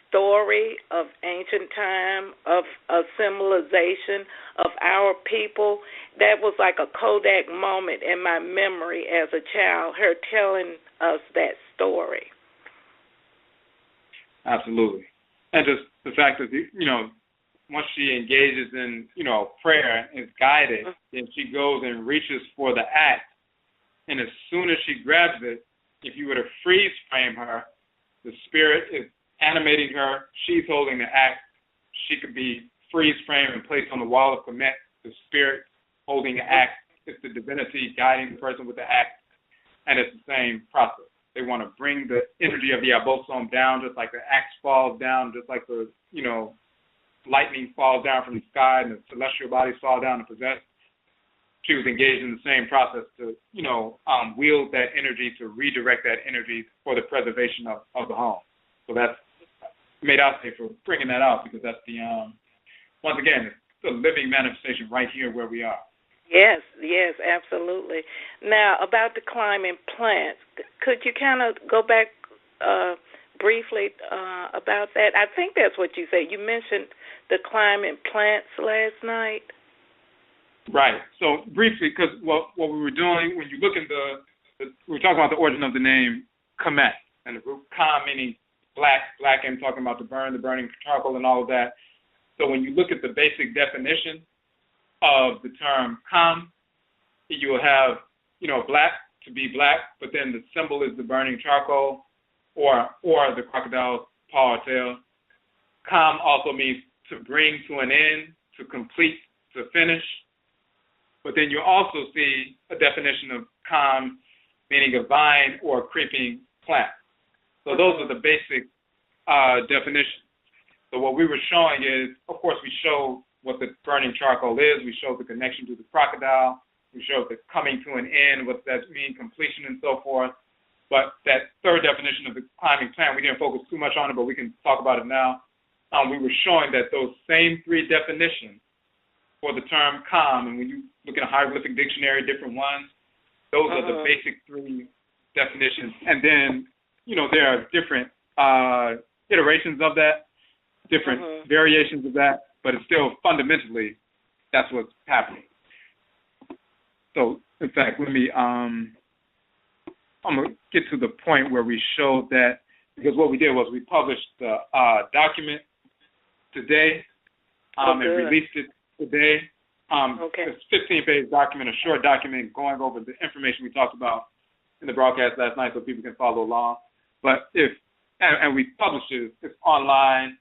story of ancient time, of a symbolization of our people, that was like a Kodak moment in my memory as a child, her telling us that story. Absolutely. And just the fact that, once she engages in, prayer and is guided, then she goes and reaches for the axe. And as soon as she grabs it, if you were to freeze frame her, the spirit is animating her. She's holding the axe. She could be freeze framed and placed on the wall of Kamit. The spirit holding the axe. It's the divinity guiding the person with the axe. And it's the same process. They want to bring the energy of the Abosom down, just like the axe falls down, just like the, lightning falls down from the sky and the celestial bodies fall down to possess. She was engaged in the same process to, wield that energy, to redirect that energy for the preservation of the home. So that's made out for bringing that out, because that's the, once again, it's the living manifestation right here where we are. Yes, absolutely. Now, about the climbing plants, could you kind of go back briefly about that? I think that's what you said. You mentioned the climbing plants last night. Right. So briefly, because what we were doing, when you look at we were talking about the origin of the name Kamit, and the root Kam meaning blackened, talking about the burning charcoal and all of that. So when you look at the basic definition of the term Kam, you will have, black to be black, but then the symbol is the burning charcoal or the crocodile's paw or tail. Kam also means to bring to an end, to complete, to finish. But then you also see a definition of Kam meaning a vine or a creeping plant. So those are the basic definitions. So what we were showing is, of course, we show what the burning charcoal is. We show the connection to the crocodile. We show the coming to an end, what that means, completion, and so forth. But that third definition of the climbing plant, we didn't focus too much on it, but we can talk about it now. We were showing that those same three definitions for the term Kam, and when you look at a hieroglyphic dictionary, different ones, those are the basic three definitions. And then, there are different iterations of that, different variations of that, but it's still fundamentally, that's what's happening. So, in fact, let me, I'm going to get to the point where we showed that, because what we did was we published the document today and released it today. It's a 15-page document, a short document going over the information we talked about in the broadcast last night so people can follow along. But and we published it, it's online.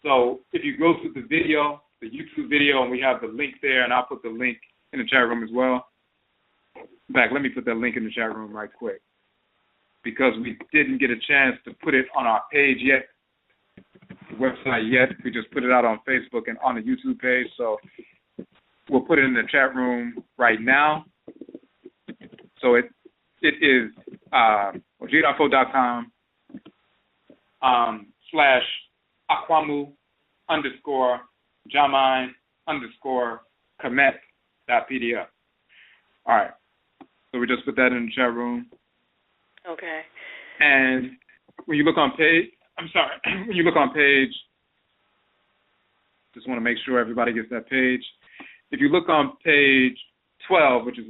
So if you go to the video, the YouTube video, and we have the link there, and I'll put the link in the chat room as well. In fact, let me put that link in the chat room right quick, because we didn't get a chance to put it on our page yet, the website yet. We just put it out on Facebook and on the YouTube page. So we'll put it in the chat room right now. So it is Odwirafo.com /Akwamu _Gyaman _Kamit.pdf. All right. So we just put that in the chat room. Okay. And when you look on page, when you look on page, just want to make sure everybody gets that page. If you look on page 12, which is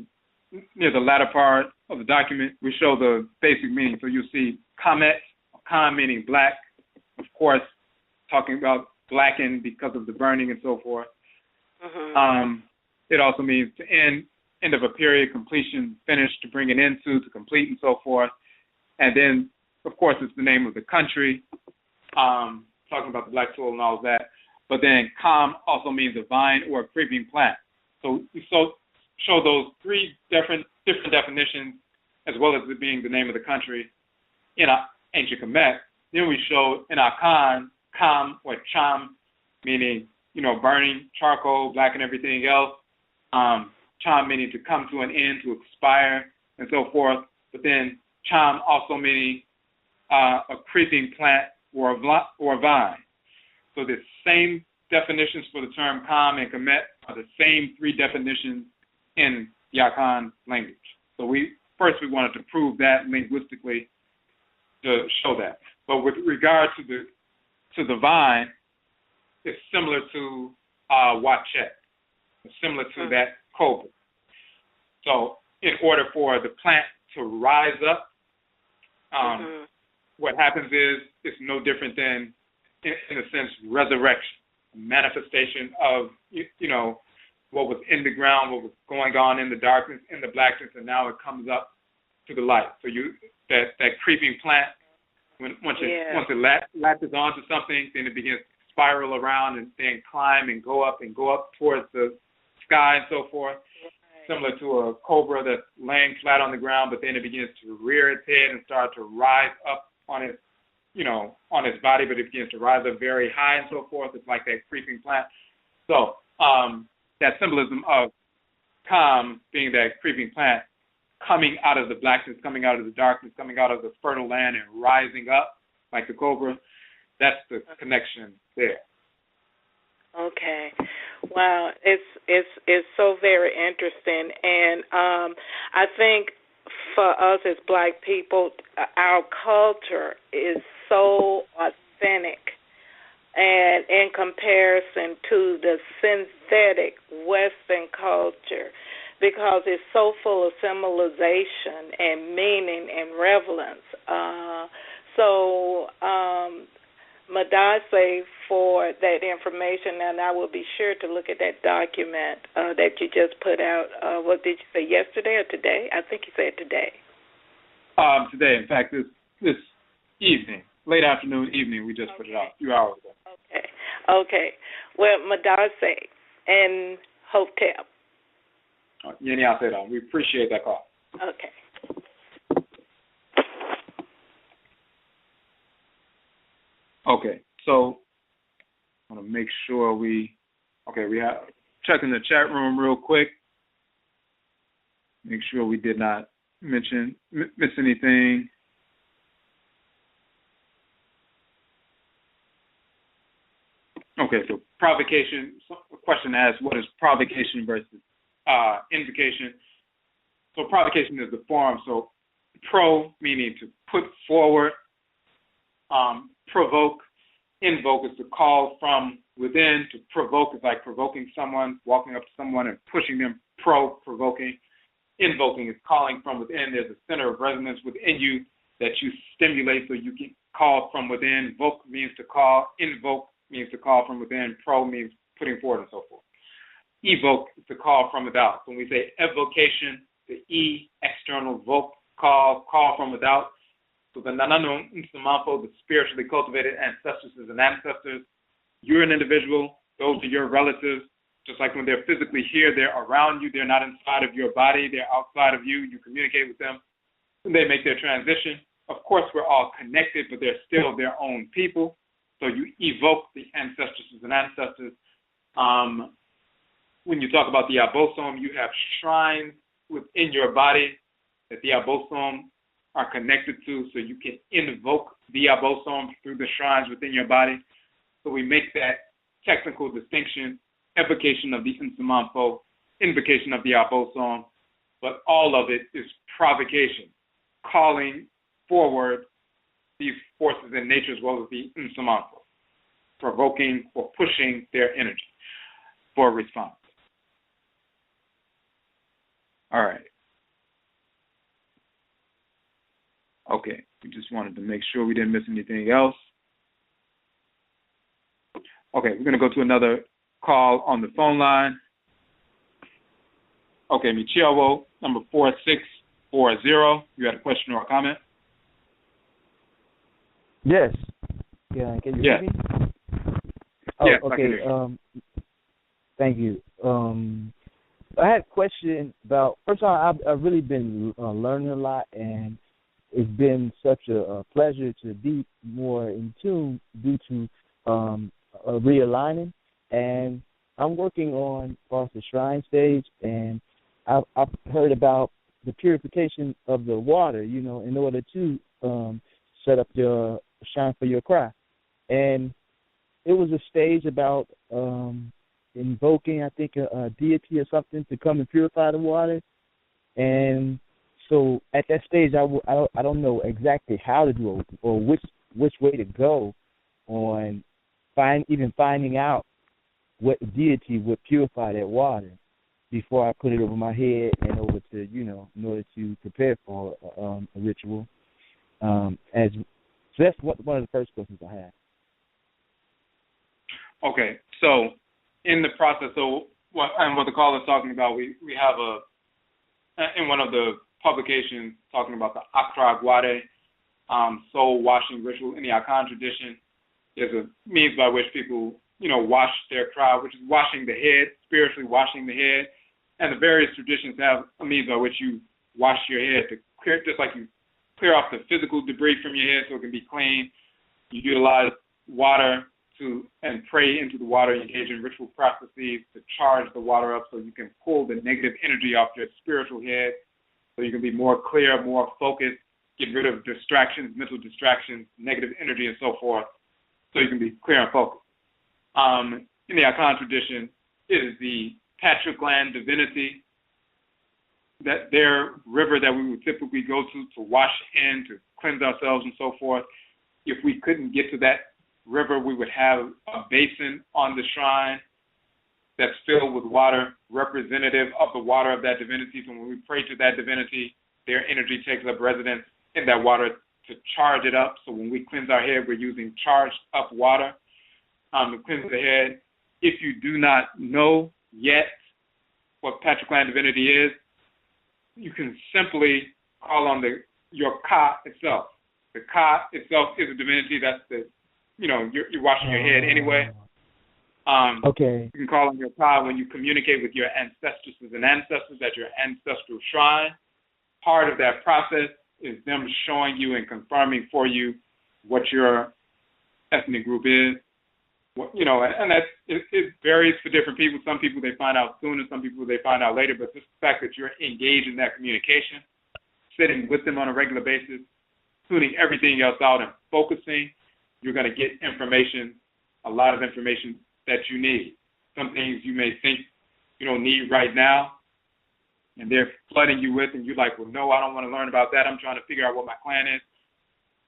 near the latter part of the document, we show the basic meaning. So you'll see Kamit, Kam meaning black, of course, talking about blackened because of the burning and so forth. It also means to end of a period, completion, finish, to bring an end to complete, and so forth. And then, of course, it's the name of the country, talking about the black soil and all of that. But then Kam also means a vine or a creeping plant. So we show those three different definitions, as well as it being the name of the country in Ancient Kamit. Then we show in Akan, Kam or Cham, meaning, burning, charcoal, black and everything else. Cham meaning to come to an end, to expire, and so forth. But then Cham also meaning a creeping plant or a vine. So the same definitions for the term Kam and Kamit are the same three definitions in the Akan language. So we wanted to prove that linguistically to show that. But with regard to the vine, it's similar to Wachet. It's similar to that cobra. So in order for the plant to rise up, what happens is it's no different than, in a sense, resurrection. manifestation of, what was in the ground, what was going on in the darkness, in the blackness, and now it comes up to the light. So that creeping plant, once it latches onto something, then it begins to spiral around and then climb and go up towards the sky and so forth. Right. Similar to a cobra that's laying flat on the ground, but then it begins to rear its head and start to rise up on its, on its body, but it begins to rise up very high and so forth. It's like that creeping plant. So that symbolism of Kam being that creeping plant, coming out of the blackness, coming out of the darkness, coming out of the fertile land and rising up like the cobra, that's the connection there. Okay. Wow, it's so very interesting, and I think for us as Black people, our culture is so authentic, and in comparison to the synthetic Western culture, because it's so full of symbolization and meaning and relevance. Madase for that information, and I will be sure to look at that document that you just put out. What did you say, yesterday or today? I think you said today. Today, in fact, this evening, late afternoon, evening, we just put it out a few hours ago. Okay. Well, Madase and Hotep. We appreciate that call. Okay. Okay, so I want to make sure we have checking the chat room real quick. Make sure we did not miss anything. Okay, so provocation. A question asks, what is provocation versus invocation? So provocation is the form. So pro meaning to put forward. Provoke, invoke is to call from within. To provoke is like provoking someone, walking up to someone and pushing them, provoking. Invoking is calling from within. There's a center of resonance within you that you stimulate so you can call from within. Voke means to call. Invoke means to call from within. Pro means putting forward and so forth. Evoke is to call from without. So when we say evocation, the E, external, voke, call from without. So the Nanano Nsamampo, the spiritually cultivated ancestresses and ancestors, you're an individual, those are your relatives. Just like when they're physically here, they're around you, they're not inside of your body, they're outside of you, you communicate with them, and they make their transition. Of course, we're all connected, but they're still their own people. So you evoke the ancestresses and ancestors. When you talk about the Abosom, you have shrines within your body that the Abosom are connected to, so you can invoke the Abosom through the shrines within your body. So we make that technical distinction, evocation of the Nsamampo, invocation of the Abosom, but all of it is provocation, calling forward these forces in nature as well as the Nsamampo, provoking or pushing their energy for a response. All right. Okay, we just wanted to make sure we didn't miss anything else. Okay, we're going to go to another call on the phone line. Okay, Michiawo, number 4640. You had a question or a comment? Yes. Yeah, can you hear me? Oh, yes, okay. I can hear you. Thank you. I had a question about, first of all, I've really been learning a lot, and it's been such a pleasure to be more in tune due to realigning. And I'm working on the shrine stage, and I've heard about the purification of the water, in order to set up your shrine for your Okraa. And it was a stage about invoking, I think, a deity or something to come and purify the water. And so at that stage, I don't know exactly how to do it or which way to go on finding out what deity would purify that water before I put it over my head and over to, in order to prepare for a ritual. So that's one of the first questions I have. Okay, so in the process, what the caller is talking about, we have in one of the publications talking about the Okraa soul washing ritual in the Akan tradition. There's a means by which people, wash their crowd, which is washing the head, spiritually washing the head. And the various traditions have a means by which you wash your head to clear, just like you clear off the physical debris from your head so it can be clean. You utilize water and pray into the water, engage in ritual processes to charge the water up so you can pull the negative energy off your spiritual head so you can be more clear, more focused, get rid of distractions, mental distractions, negative energy, and so forth, so you can be clear and focused. In the Akan tradition, it is the Patrick-land divinity, that their river that we would typically go to wash in, to cleanse ourselves and so forth. If we couldn't get to that river, we would have a basin on the shrine that's filled with water, representative of the water of that divinity. So when we pray to that divinity, their energy takes up residence in that water to charge it up. So when we cleanse our head, we're using charged up water to cleanse the head. If you do not know yet what Patrick-land divinity is, you can simply call on your Ka itself. The Ka itself is a divinity. That's you're washing your head anyway. Okay. You can call on your Ka when you communicate with your ancestresses and ancestors at your ancestral shrine. Part of that process is them showing you and confirming for you what your ethnic group is. And it varies for different people. Some people they find out sooner, some people they find out later. But just the fact that you're engaged in that communication, sitting with them on a regular basis, tuning everything else out and focusing, you're going to get information, a lot of information that you need. Some things you may think you don't need right now, and they're flooding you with, and you're like, well, no, I don't want to learn about that. I'm trying to figure out what my clan is.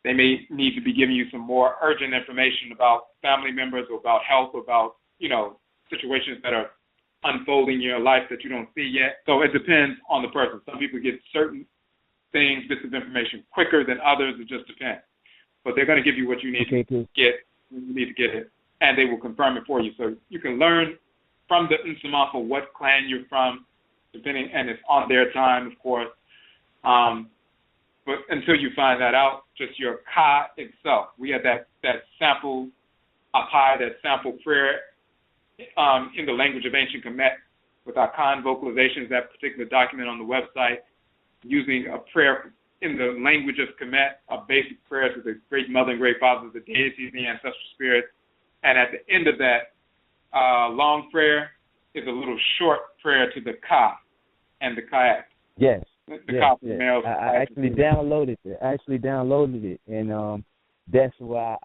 They may need to be giving you some more urgent information about family members or about health or about, situations that are unfolding in your life that you don't see yet. So it depends on the person. Some people get certain things, bits of information quicker than others. It just depends. But they're going to give you what you need to get when you need to get it, and they will confirm it for you. So you can learn from the Nsama for what clan you're from, depending, and it's on their time, of course. But until you find that out, just your Ka itself. We had that sample Apai, that sample prayer in the language of Ancient Kamit with Akan vocalizations, that particular document on the website, using a prayer in the language of Kemet, a basic prayer to the Great Mother and Great Father, the Deities, the ancestral spirits. And at the end of that long prayer is a little short prayer to the Ka and the Kayak. Yes. Yes. I actually downloaded it, and that's why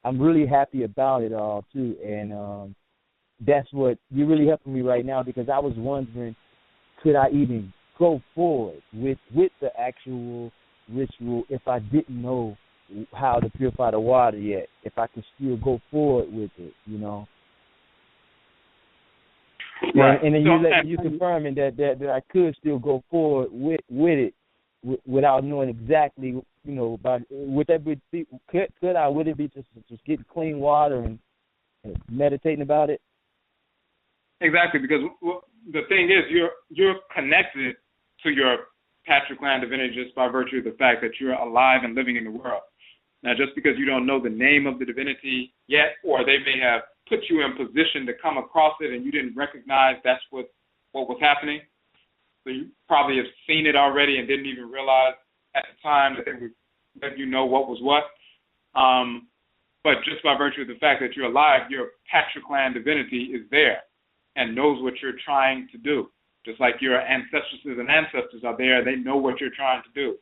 I'm really happy about it all too. And that's what you're really helping me right now, because I was wondering, could I even go forward with the actual ritual if I didn't know how to purify the water yet? If I could still go forward with it, Right. And then you confirming that I could still go forward with it without knowing exactly, would it be just getting clean water and meditating about it? Exactly, because the thing is, you're connected to your Patrick-land divinity just by virtue of the fact that you're alive and living in the world. Now, just because you don't know the name of the divinity yet, or they may have put you in position to come across it and you didn't recognize that's what was happening, so you probably have seen it already and didn't even realize at the time that they would let you know what was what. But just by virtue of the fact that you're alive, your Patrick-land divinity is there and knows what you're trying to do. Just like your ancestresses and ancestors are there, they know what you're trying to do.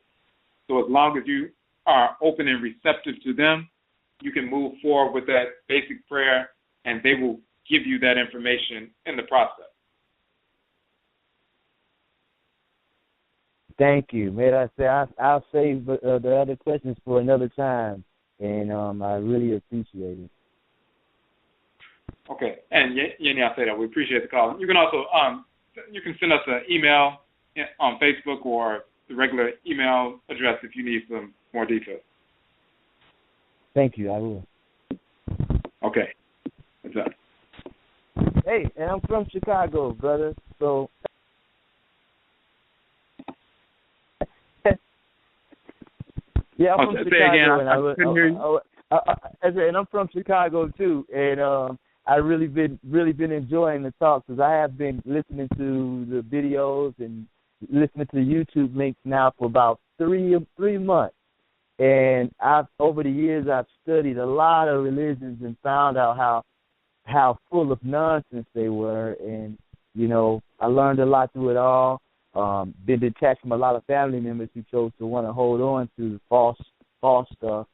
So as long as you are open and receptive to them, you can move forward with that basic prayer, and they will give you that information in the process. Thank you. May I say I'll save the other questions for another time, and I really appreciate it. Okay, and I say that we appreciate the call. You can also you can send us an email on Facebook or the regular email address if you need some more details. Thank you. I will. Okay. Hey, and I'm from Chicago, brother. So, yeah, I'm from Chicago, and I'm from Chicago too. And I really been enjoying the talk because I have been listening to the videos and listening to the YouTube links now for about three months. And over the years I've studied a lot of religions and found out how full of nonsense they were, and I learned a lot through it all. Been detached from a lot of family members who chose to want to hold on to the false stuff,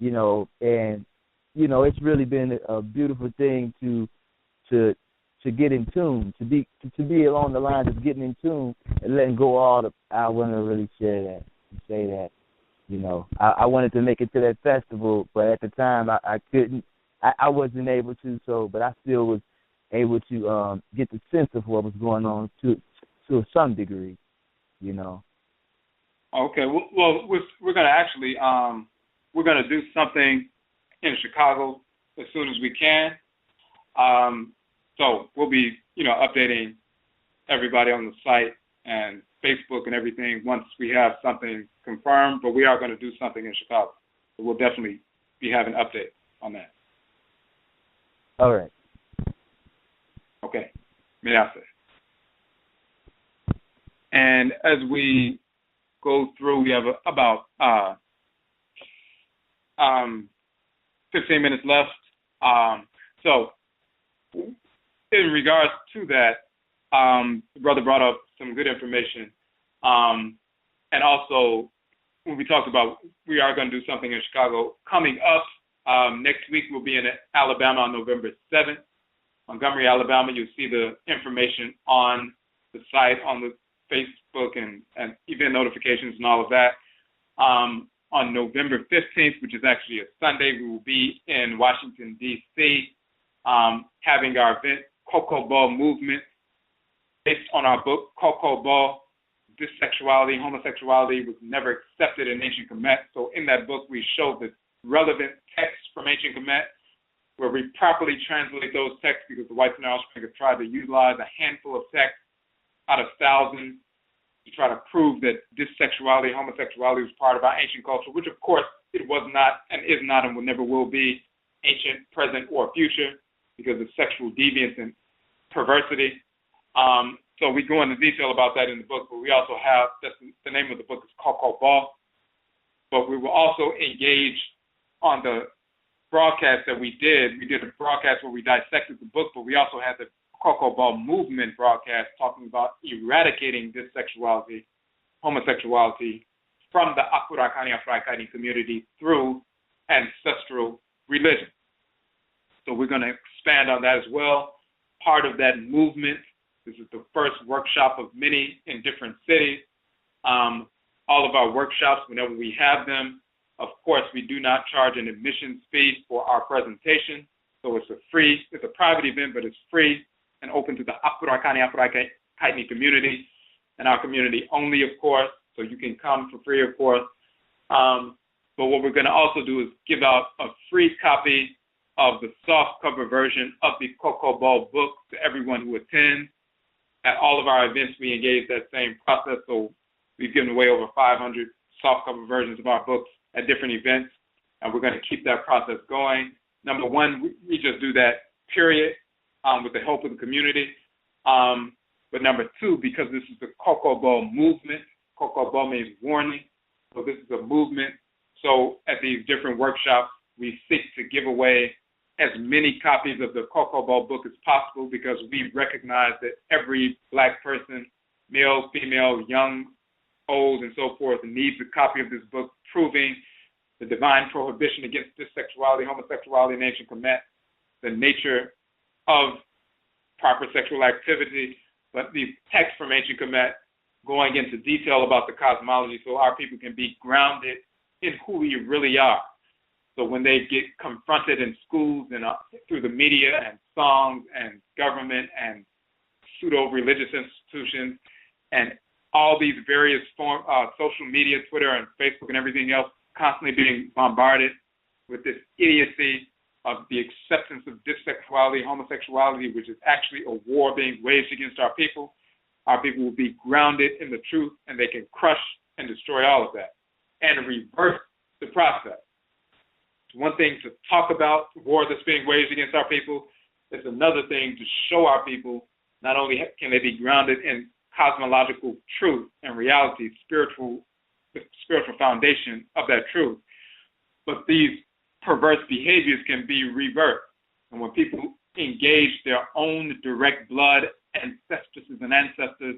and it's really been a beautiful thing to get in tune, to be along the lines of getting in tune and letting go all I want to really share that and say that, I wanted to make it to that festival, but at the time I couldn't. I wasn't able to, but I still was able to get the sense of what was going on to some degree, Okay, well, we're going to actually we're going to do something in Chicago as soon as we can. So we'll be, updating everybody on the site and Facebook and everything once we have something confirmed. But we are going to do something in Chicago, so we'll definitely be having updates on that. All right. Okay. Gracias. And as we go through, we have about 15 minutes left. So in regards to that, the brother brought up some good information. And also, when we talked about we are going to do something in Chicago, coming up next week we'll be in Alabama on November 7th. Montgomery, Alabama. You'll see the information on the site, on the Facebook and event notifications and all of that. On November 15th, which is actually a Sunday, we will be in Washington, D.C., having our event, Cocoa Ball Movement, based on our book, Cocoa Ball, Dissexuality, Homosexuality was Never Accepted in Ancient Kemet. So in that book, we show the relevant texts from Ancient Kemet, where we properly translate those texts, because the whites and their offspring have tried to utilize a handful of texts out of thousands to try to prove that dissexuality, homosexuality was part of our ancient culture, which of course it was not and is not and will never will be ancient, present, or future because of sexual deviance and perversity. So we go into detail about that in the book, but we also have, that's the name of the book is Cocoa Ball. But we will also engage on the broadcast that we did. We did a broadcast where we dissected the book, but we also had the Cocoa Ball Movement broadcast talking about eradicating dissexuality, homosexuality from the Akwamu community through ancestral religion. So we're going to expand on that as well. Part of that movement, this is the first workshop of many in different cities. All of our workshops, whenever we have them, of course, we do not charge an admissions fee for our presentation. So it's a private event, but it's free and open to the Akwamu community and our community only, of course. So you can come for free, of course. But what we're going to also do is give out a free copy of the soft cover version of the Cocoa Ball book to everyone who attends. At all of our events, we engage that same process. So we've given away over 500 soft cover versions of our books at different events, and we're going to keep that process going. Number one, we just do that, period, with the help of the community. But number two, because this is the Cocoa Ball movement, Cocoa Ball means warning, so this is a movement. So at these different workshops, we seek to give away as many copies of the Cocoa Ball book as possible, because we recognize that every Black person, male, female, young, old, and so forth, needs a copy of this book proving the divine prohibition against dissexuality, homosexuality, and ancient Kemet, the nature of proper sexual activity, but the text from ancient Kemet going into detail about the cosmology so our people can be grounded in who we really are. So when they get confronted in schools and through the media and songs and government and pseudo-religious institutions and all these various social media, Twitter and Facebook and everything else, constantly being bombarded with this idiocy of the acceptance of dissexuality, homosexuality, which is actually a war being waged against our people will be grounded in the truth, and they can crush and destroy all of that and reverse the process. It's one thing to talk about war that's being waged against our people. It's another thing to show our people not only can they be grounded in cosmological truth and reality, the spiritual foundation of that truth, but these perverse behaviors can be reversed. And when people engage their own direct blood ancestresses and ancestors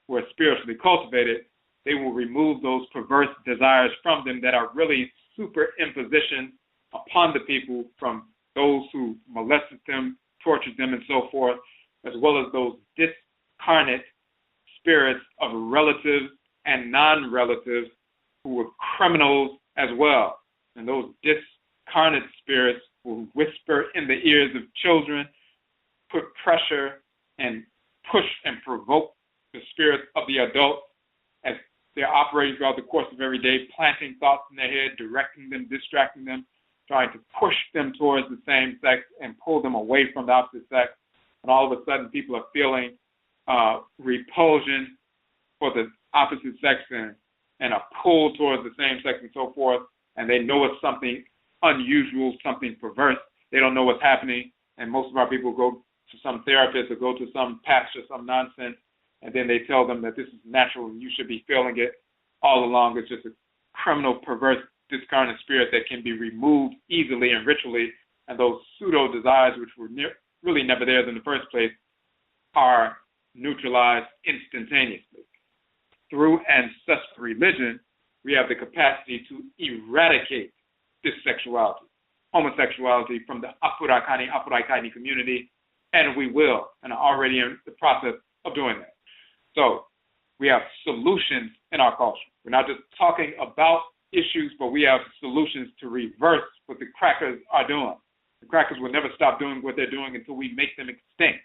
who are spiritually cultivated, they will remove those perverse desires from them that are really superimposition upon the people from those who molested them, tortured them, and so forth, as well as those discarnate spirits of relatives and non-relatives who were criminals as well. And those discarnate spirits will whisper in the ears of children, put pressure and push and provoke the spirits of the adults as they're operating throughout the course of every day, planting thoughts in their head, directing them, distracting them, trying to push them towards the same sex and pull them away from the opposite sex. And all of a sudden people are feeling repulsion for the opposite sex and a pull towards the same sex and so forth, and they know it's something unusual, something perverse. They don't know what's happening, and most of our people go to some therapist or go to some pastor, some nonsense, and then they tell them that this is natural and you should be feeling it all along. It's just a criminal, perverse, discarnate spirit that can be removed easily and ritually, and those pseudo desires, which were really never there in the first place, are neutralized instantaneously. Through ancestral religion, we have the capacity to eradicate this sexuality, homosexuality from the Aakhuamuman community, and we will, and are already in the process of doing that. So we have solutions in our culture. We're not just talking about issues, but we have solutions to reverse what the crackers are doing. The crackers will never stop doing what they're doing until we make them extinct.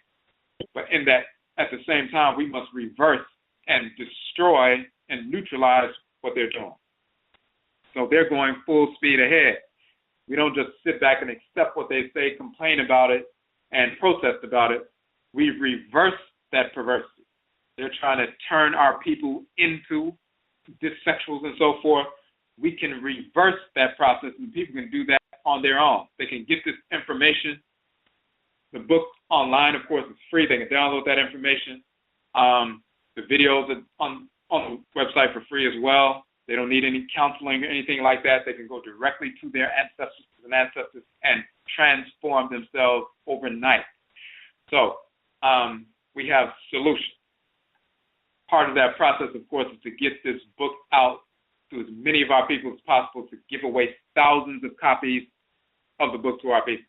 But in that, at the same time, we must reverse and destroy and neutralize what they're doing. So they're going full speed ahead. We don't just sit back and accept what they say, complain about it, and protest about it. We reverse that perversity. They're trying to turn our people into dissexuals and so forth. We can reverse that process, and people can do that on their own. They can get this information. The book online, of course, is free. They can download that information. The videos are on the website for free as well. They don't need any counseling or anything like that. They can go directly to their ancestors and transform themselves overnight. So we have solutions. Part of that process, of course, is to get this book out to as many of our people as possible, to give away thousands of copies of the book to our people.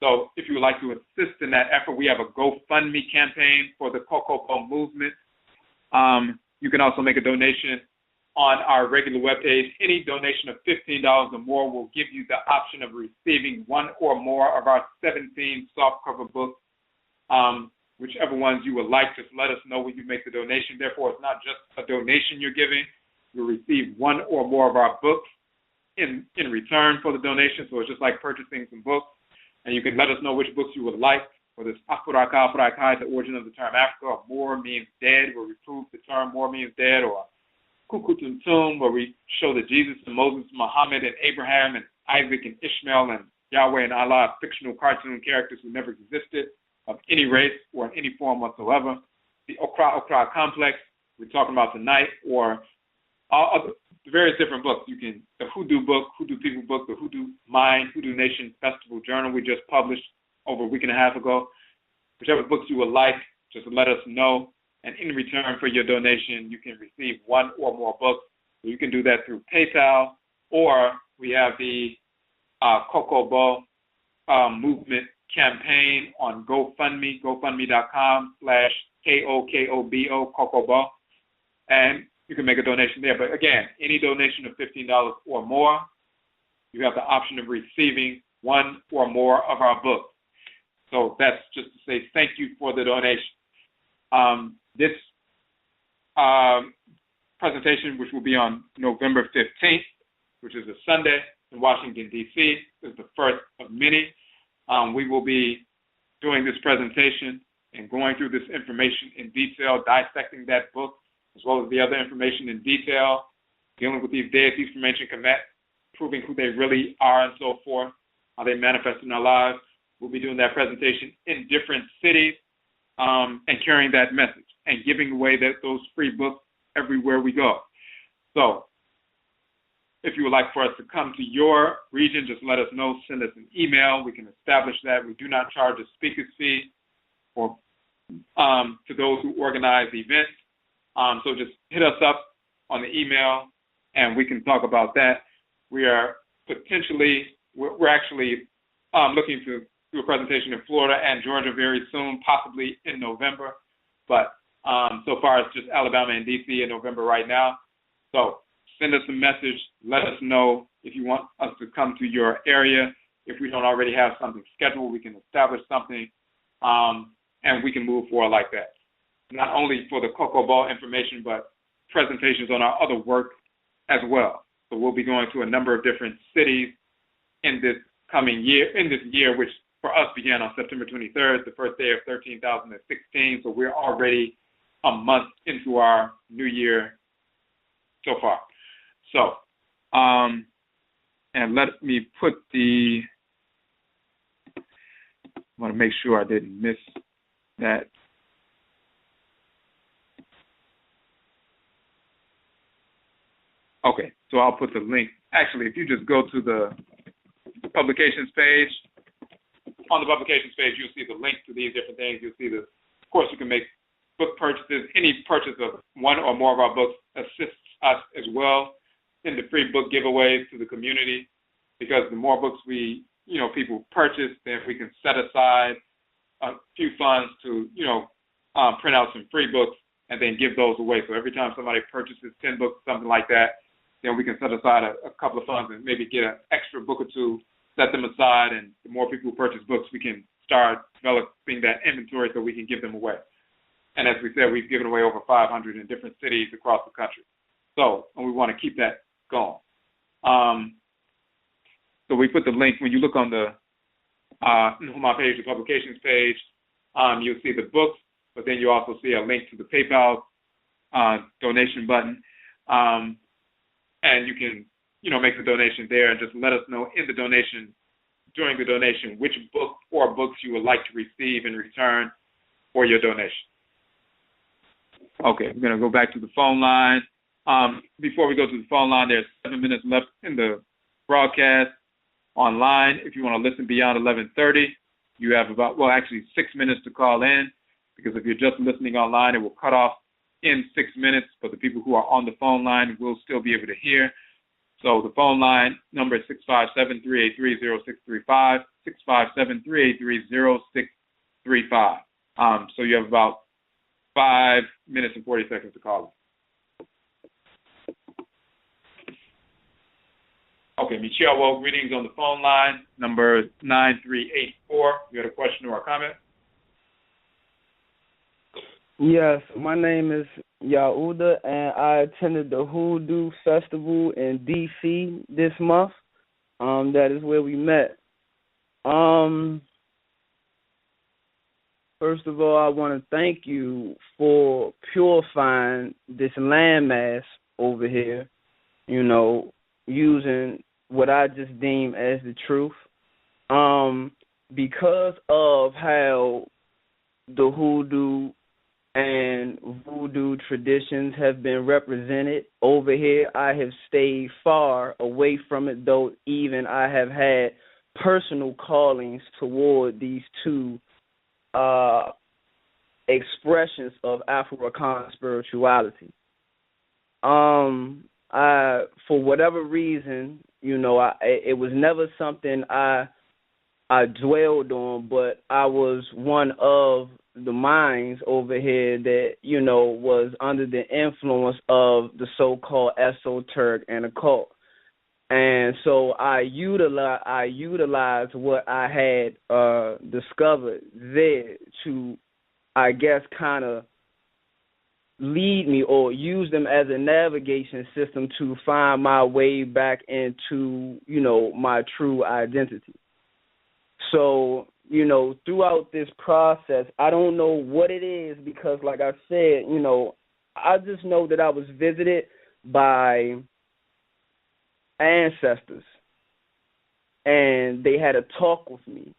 So if you would like to assist in that effort, we have a GoFundMe campaign for the Kokopo movement. You can also make a donation on our regular webpage. Any donation of $15 or more will give you the option of receiving one or more of our 17 softcover books. Whichever ones you would like, just let us know when you make the donation. Therefore, it's not just a donation you're giving. You'll receive one or more of our books in return for the donation. So it's just like purchasing some books. And you can let us know which books you would like, whether it's Akuraka, the origin of the term Africa, or More means dead, where we prove the term More means dead, or Kukutuntum, where we show that Jesus and Moses, Muhammad and Abraham and Isaac and Ishmael and Yahweh and Allah are fictional cartoon characters who never existed of any race or in any form whatsoever. The Okra complex we're talking about tonight, or all other various different books. You can, the Hoodoo book, Hoodoo People book, the Hoodoo Mind, Hoodoo Nation Festival Journal we just published over a week and a half ago. Whichever books you would like, just let us know. And in return for your donation, you can receive one or more books. So you can do that through PayPal, or we have the Kokobo movement campaign on GoFundMe, GoFundMe.com/KOKOBO, Kokobo. And you can make a donation there. But again, any donation of $15 or more, you have the option of receiving one or more of our books. So that's just to say thank you for the donation. This presentation, which will be on November 15th, which is a Sunday in Washington, D.C., is the first of many. we will be doing this presentation and going through this information in detail, dissecting that book, as well as the other information in detail, dealing with these deities from Ancient Kamit, proving who they really are and so forth, how they manifest in our lives. We'll be doing that presentation in different cities and carrying that message and giving away those free books everywhere we go. So if you would like for us to come to your region, just let us know. Send us an email. We can establish that. We do not charge a speaker's fee or to those who organize events. So just hit us up on the email, and we can talk about that. We are we're actually looking to do a presentation in Florida and Georgia very soon, possibly in November. But so far it's just Alabama and D.C. in November right now. So send us a message. Let us know if you want us to come to your area. If we don't already have something scheduled, we can establish something, and we can move forward like that. Not only for the Cocoa Ball information, but presentations on our other work as well. So we'll be going to a number of different cities in this year, which for us began on September 23rd, the first day of 13,016. So we're already a month into our new year so far. So, and let me put I want to make sure I didn't miss that. Okay, so I'll put the link. Actually, if you just go to the publications page, on the publications page, you'll see the link to these different things. You'll see of course, you can make book purchases. Any purchase of one or more of our books assists us as well in the free book giveaways to the community, because the more books people purchase, then we can set aside a few funds to, print out some free books and then give those away. So every time somebody purchases 10 books, something like that, then we can set aside a couple of funds and maybe get an extra book or two, set them aside, and the more people who purchase books, we can start developing that inventory so we can give them away. And as we said, we've given away over 500 in different cities across the country. So, and we want to keep that going. So we put the link, when you look on the NHOMA page, the publications page, you'll see the books, but then you also see a link to the PayPal donation button. And you can, make the donation there and just let us know during the donation, which book or books you would like to receive in return for your donation. Okay, we're going to go back to the phone line. Before we go to the phone line, there's 7 minutes left in the broadcast online. If you want to listen beyond 11:30, you have 6 minutes to call in, because if you're just listening online, it will cut off in 6 minutes, but the people who are on the phone line will still be able to hear. So the phone line number is 657-383-0635, 657-383-0635. So you have about 5 minutes and 40 seconds to call in. Okay, Michelle, well, greetings on the phone line, number 9384. You had a question or a comment? Yes, my name is Yahuda, and I attended the Hoodoo Festival in D.C. this month. That is where we met. First of all, I want to thank you for purifying this landmass over here, using what I just deem as the truth. Because of how the hoodoo and voodoo traditions have been represented over here, I have stayed far away from it, though even I have had personal callings toward these two expressions of Afro-Akan spirituality. For whatever reason, it was never something I dwelled on, but I was one of the minds over here that, was under the influence of the so-called esoteric and occult. And so I utilized what I had discovered there to, I guess, kind of lead me or use them as a navigation system to find my way back into, my true identity. So, throughout this process, I don't know what it is because, like I said, I just know that I was visited by ancestors, and they had a talk with me,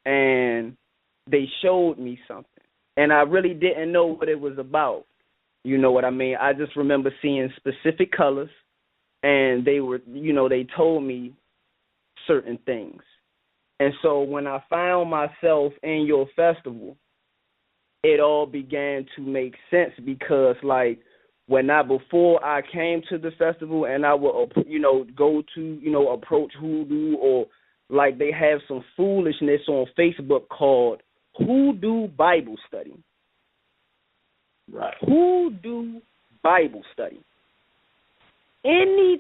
and they showed me something, and I really didn't know what it was about. You know what I mean? I just remember seeing specific colors, and they were, they told me certain things. And so when I found myself in your festival, it all began to make sense because, like, before I came to the festival and I would, go to, approach Hoodoo, or like they have some foolishness on Facebook called Hoodoo Bible Study. Right. Hoodoo Bible Study. Any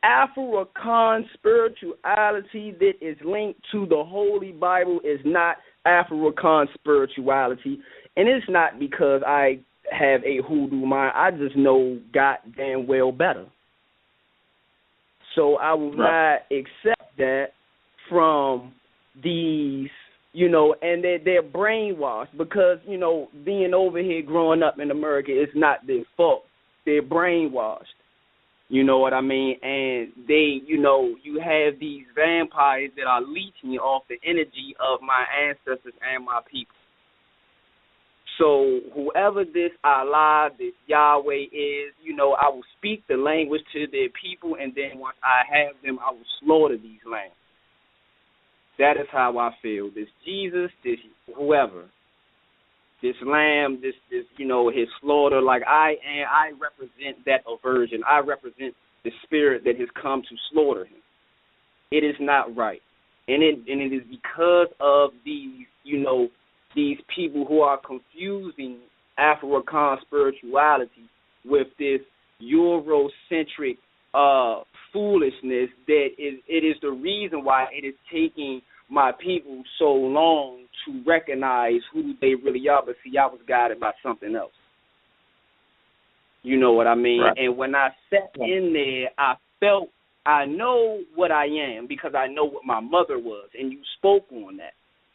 Afro-Akan spirituality that is linked to the Holy Bible is not Afro-Akan spirituality, and it's not because I have a hoodoo mind. I just know goddamn well better. So I will not accept that from these, and they're brainwashed because, being over here growing up in America is not their fault. They're brainwashed. You know what I mean? And they, you have these vampires that are leeching off the energy of my ancestors and my people. So whoever this Allah, this Yahweh is, I will speak the language to their people, and then once I have them, I will slaughter these lambs. That is how I feel. This Jesus, this whoever, this lamb, this his slaughter, like I represent that aversion. I represent the spirit that has come to slaughter him. It is not right. And it is because of these, these people who are confusing Afro-Akan spirituality with this Eurocentric foolishness that it is the reason why it is taking my people so long to recognize who they really are. But see, I was guided by something else. You know what I mean? Right. And when I sat in there, I know what I am because I know what my mother was, and you spoke on that.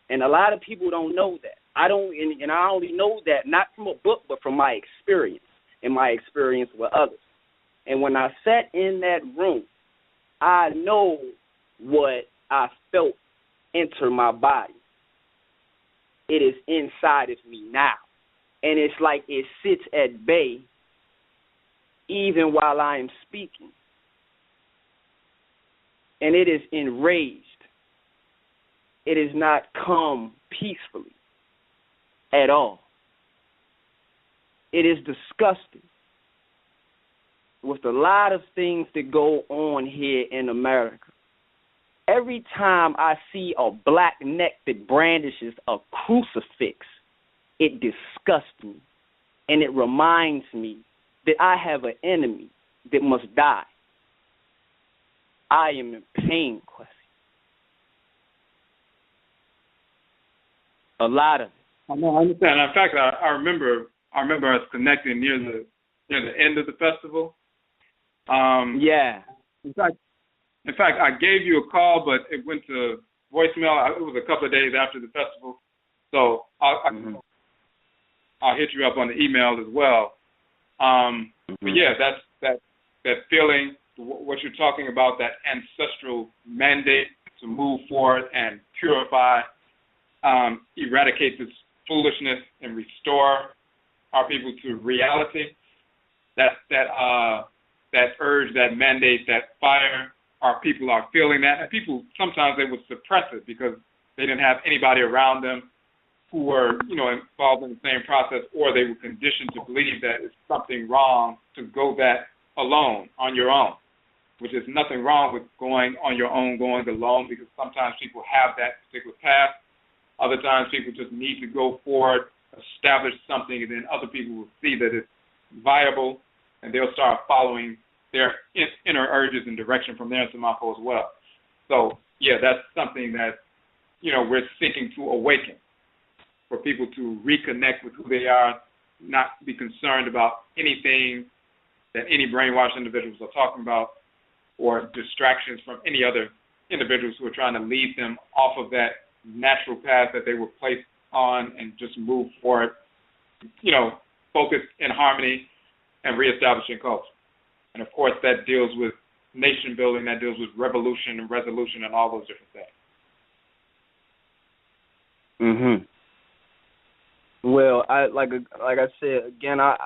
And a lot of people don't know that. I only know that not from a book, but from my experience and my experience with others. And when I sat in that room, I know what I felt enter my body. It is inside of me now. And it's like it sits at bay even while I am speaking. And it is enraged. It has not come peacefully at all. It is disgusting with a lot of things that go on here in America. Every time I see a black neck that brandishes a crucifix, it disgusts me. And it reminds me that I have an enemy that must die. I am in pain, Kwesi. A lot of it. I understand. In fact, I remember us connecting near the end of the festival. Yeah. In fact, I gave you a call, but it went to voicemail. It was a couple of days after the festival, so I'll hit you up on the email as well. But yeah, that feeling, what you're talking about, that ancestral mandate to move forward and purify, eradicate this foolishness and restore our people to reality. That urge, that mandate, that fire, our people are feeling that. And people, sometimes they would suppress it because they didn't have anybody around them who were, involved in the same process, or they were conditioned to believe that it's something wrong to go that alone, on your own, which is nothing wrong with going on your own, going alone, because sometimes people have that particular path. Other times people just need to go forward, establish something, and then other people will see that it's viable, and they'll start following their inner urges and direction from there to Mako as well. So, yeah, that's something that, we're seeking to awaken, for people to reconnect with who they are, not be concerned about anything that any brainwashed individuals are talking about, or distractions from any other individuals who are trying to lead them off of that natural path that they were placed on and just move forward, focused in harmony and reestablishing culture. And of course, that deals with nation building, that deals with revolution and resolution and all those different things. Well, like I said again, I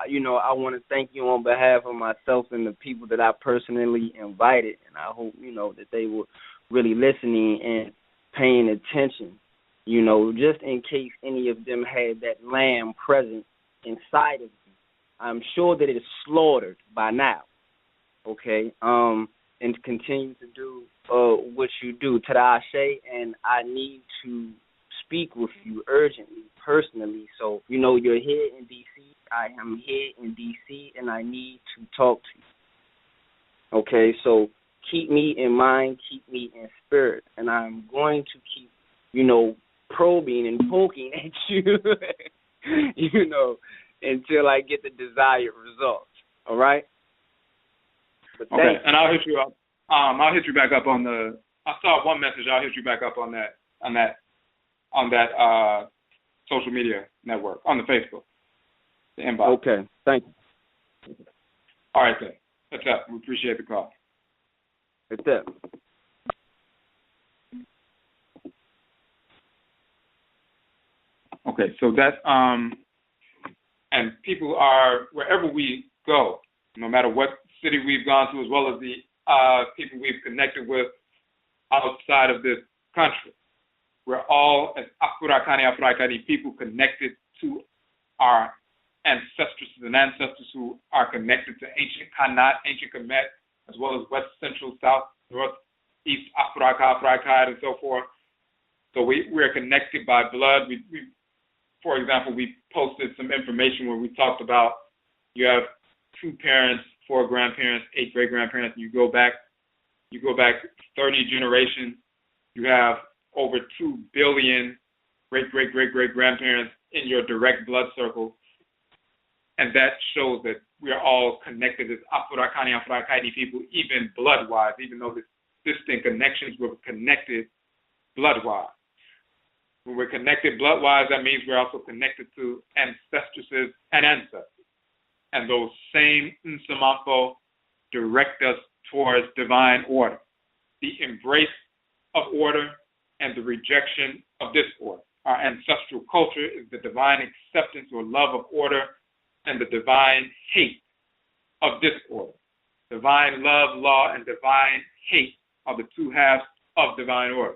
want to thank you on behalf of myself and the people that I personally invited, and I hope that they were really listening and paying attention. Just in case any of them had that lamb present inside of you, I'm sure that it is slaughtered by now. Okay, and continue to do what you do. Tadashe, and I need to speak with you urgently, personally. So, you're here in D.C., I am here in D.C., and I need to talk to you. Okay, so keep me in mind, keep me in spirit, and I'm going to keep, probing and poking at you, until I get the desired results. All right? But okay, and I'll hit you up. I'll hit you back up on the. I saw one message. I'll hit you back up on that social media network, on the Facebook, the inbox. Okay, thank you. All right, then. That's up. We appreciate the call. That's it. Okay, so that and people are, wherever we go, no matter what city we've gone to, as well as the people we've connected with outside of this country, we're all, as Akwamu people, connected to our ancestresses and ancestors who are connected to Ancient Kamit, as well as West, Central, South, North, East, Akwamu, and so forth. So we're connected by blood. We, for example, we posted some information where we talked about you have 2 parents, 4 grandparents, 8 great-grandparents, and you go back 30 generations, you have over 2 billion great-great-great-great-grandparents in your direct blood circle. And that shows that we are all connected as Akwamu people, even blood-wise, even though there's distinct connections, we're connected blood-wise. When we're connected blood-wise, that means we're also connected to ancestresses and ancestors. And those same Nsamanfo direct us towards divine order, the embrace of order and the rejection of disorder. Our ancestral culture is the divine acceptance or love of order and the divine hate of disorder. Divine love, law, and divine hate are the 2 halves of divine order.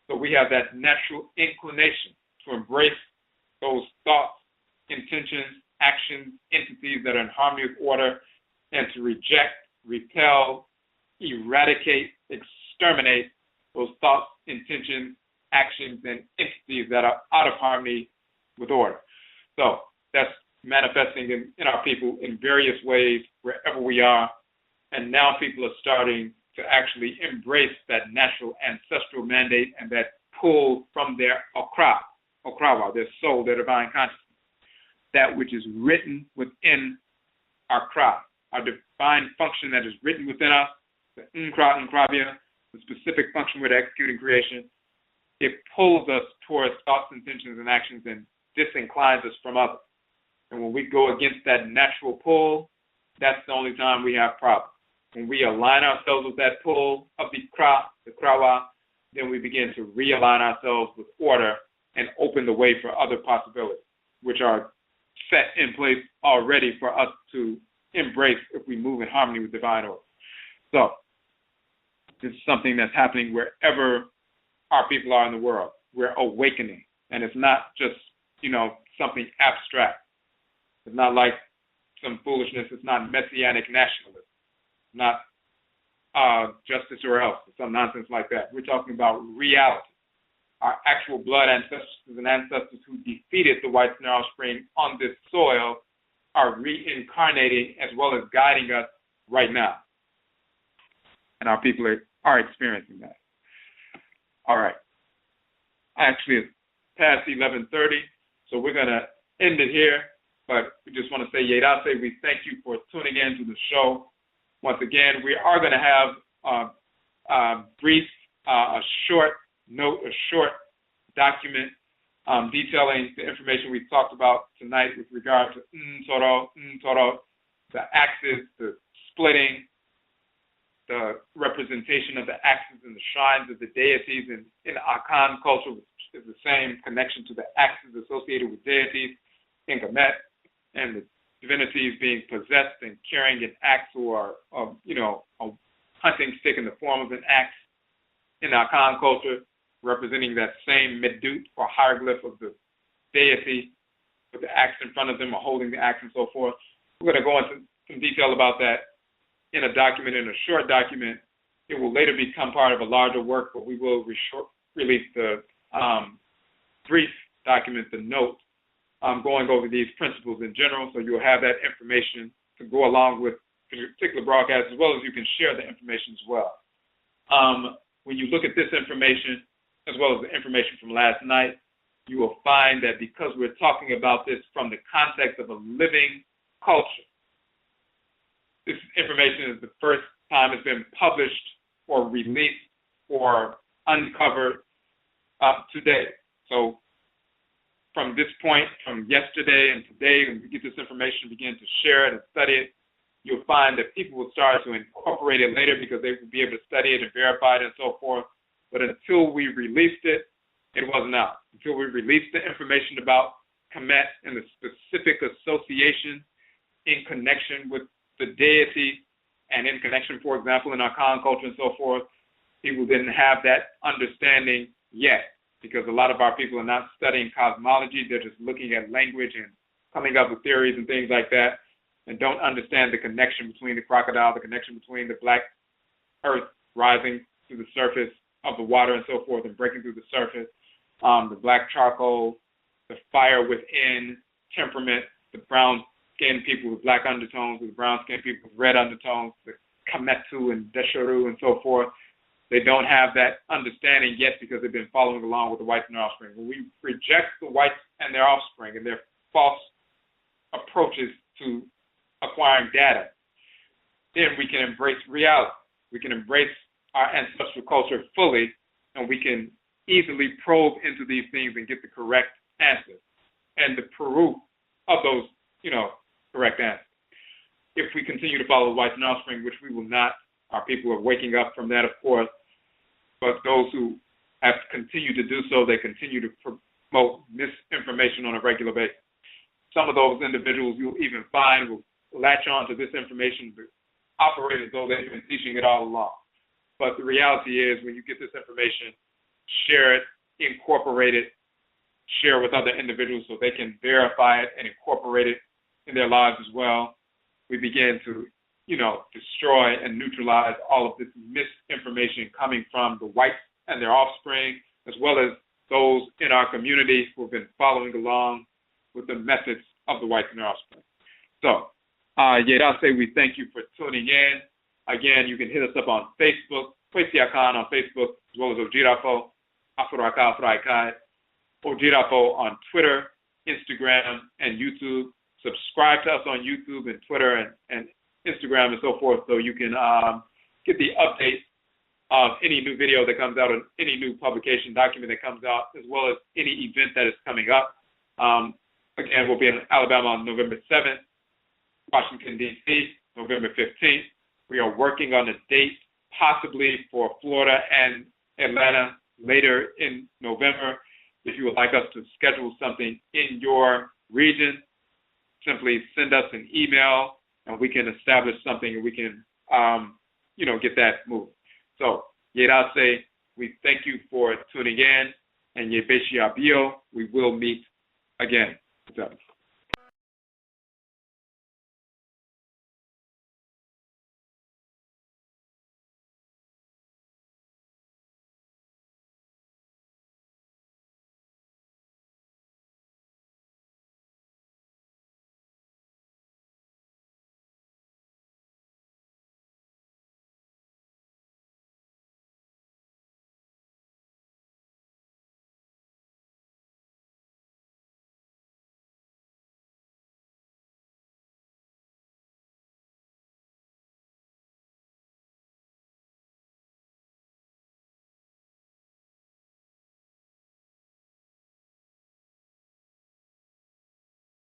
So we have that natural inclination to embrace those thoughts, intentions, actions, entities that are in harmony with order, and to reject, repel, eradicate, exterminate those thoughts, intentions, actions, and entities that are out of harmony with order. So that's manifesting in our people in various ways wherever we are. And now people are starting to actually embrace that natural ancestral mandate and that pull from their Okraa, their soul, their divine consciousness, that which is written within our Okraa, our divine function that is written within us, the Nkra, the specific function we're executing creation. It pulls us towards thoughts, intentions, and actions and disinclines us from others. And when we go against that natural pull, that's the only time we have problems. When we align ourselves with that pull of the Krawa, then we begin to realign ourselves with order and open the way for other possibilities, which are set in place already for us to embrace if we move in harmony with divine order. So this is something that's happening wherever our people are in the world. We're awakening, and it's not just, something abstract. It's not like some foolishness. It's not messianic nationalism. Not justice or else, some nonsense like that. We're talking about reality. Our actual blood ancestors and ancestors who defeated the white snarl spring on this soil are reincarnating as well as guiding us right now. And our people are experiencing that. All right. Actually, it's past 11:30, so we're going to end it here. But we just want to say, Yedase, we thank you for tuning in to the show. Once again, we are going to have brief a short note, a short document detailing the information we talked about tonight with regard to Ntoro, the axis, the splitting, the representation of the axes and the shrines of the deities in Akan culture, which is the same connection to the axes associated with deities in Kemet, and the divinities being possessed and carrying an axe or a hunting stick in the form of an axe in Akan culture, representing that same medutu or hieroglyph of the deity with the axe in front of them or holding the axe and so forth. We're going to go into some detail about that in a document, in a short document. It will later become part of a larger work, but we will release the brief document, the note, going over these principles in general, so you'll have that information to go along with the particular broadcast, as well as you can share the information as well. When you look at this information, as well as the information from last night, you will find that because we're talking about this from the context of a living culture, this information is the first time it's been published or released or uncovered today. So from this point, from yesterday and today, when we get this information, begin to share it and study it, you'll find that people will start to incorporate it later because they will be able to study it and verify it and so forth. But until we released it, it wasn't out. Until we released the information about Kemet and the specific association in connection with the deity and in connection, for example, in Akan culture and so forth, people didn't have that understanding yet because a lot of our people are not studying cosmology. They're just looking at language and coming up with theories and things like that and don't understand the connection between the crocodile, the connection between the black earth rising to the surface of the water and so forth and breaking through the surface, the black charcoal, the fire within, temperament, the brown-skinned people with black undertones, the brown-skinned people with red undertones, the Kametu and Desharu and so forth. They don't have that understanding yet because they've been following along with the whites and their offspring. When we reject the whites and their offspring and their false approaches to acquiring data, then we can embrace reality. We can embrace our ancestral culture fully, and we can easily probe into these things and get the correct answers and the proof of those, correct answers. If we continue to follow the whites and offspring, which we will not, our people are waking up from that, of course, but those who have continued to do so, they continue to promote misinformation on a regular basis. Some of those individuals you'll even find will latch on to this information to operate as though they've been teaching it all along. But the reality is when you get this information, share it, incorporate it, share with other individuals so they can verify it and incorporate it in their lives as well. We begin to, destroy and neutralize all of this misinformation coming from the whites and their offspring, as well as those in our community who have been following along with the methods of the whites and their offspring. So, Yedase, we thank you for tuning in. Again, you can hit us up on Facebook, Kwesi Akan on Facebook, as well as Odwirafo, Odwirafo on Twitter, Instagram, and YouTube. Subscribe to us on YouTube and Twitter and Instagram and so forth so you can get the updates of any new video that comes out or any new publication document that comes out, as well as any event that is coming up. Again, we'll be in Alabama on November 7th, Washington, D.C., November 15th. We are working on a date possibly for Florida and Atlanta later in November. If you would like us to schedule something in your region, simply send us an email and we can establish something and we can, get that moved. So, Yedase, we thank you for tuning in, and Yebeshi Abio, we will meet again.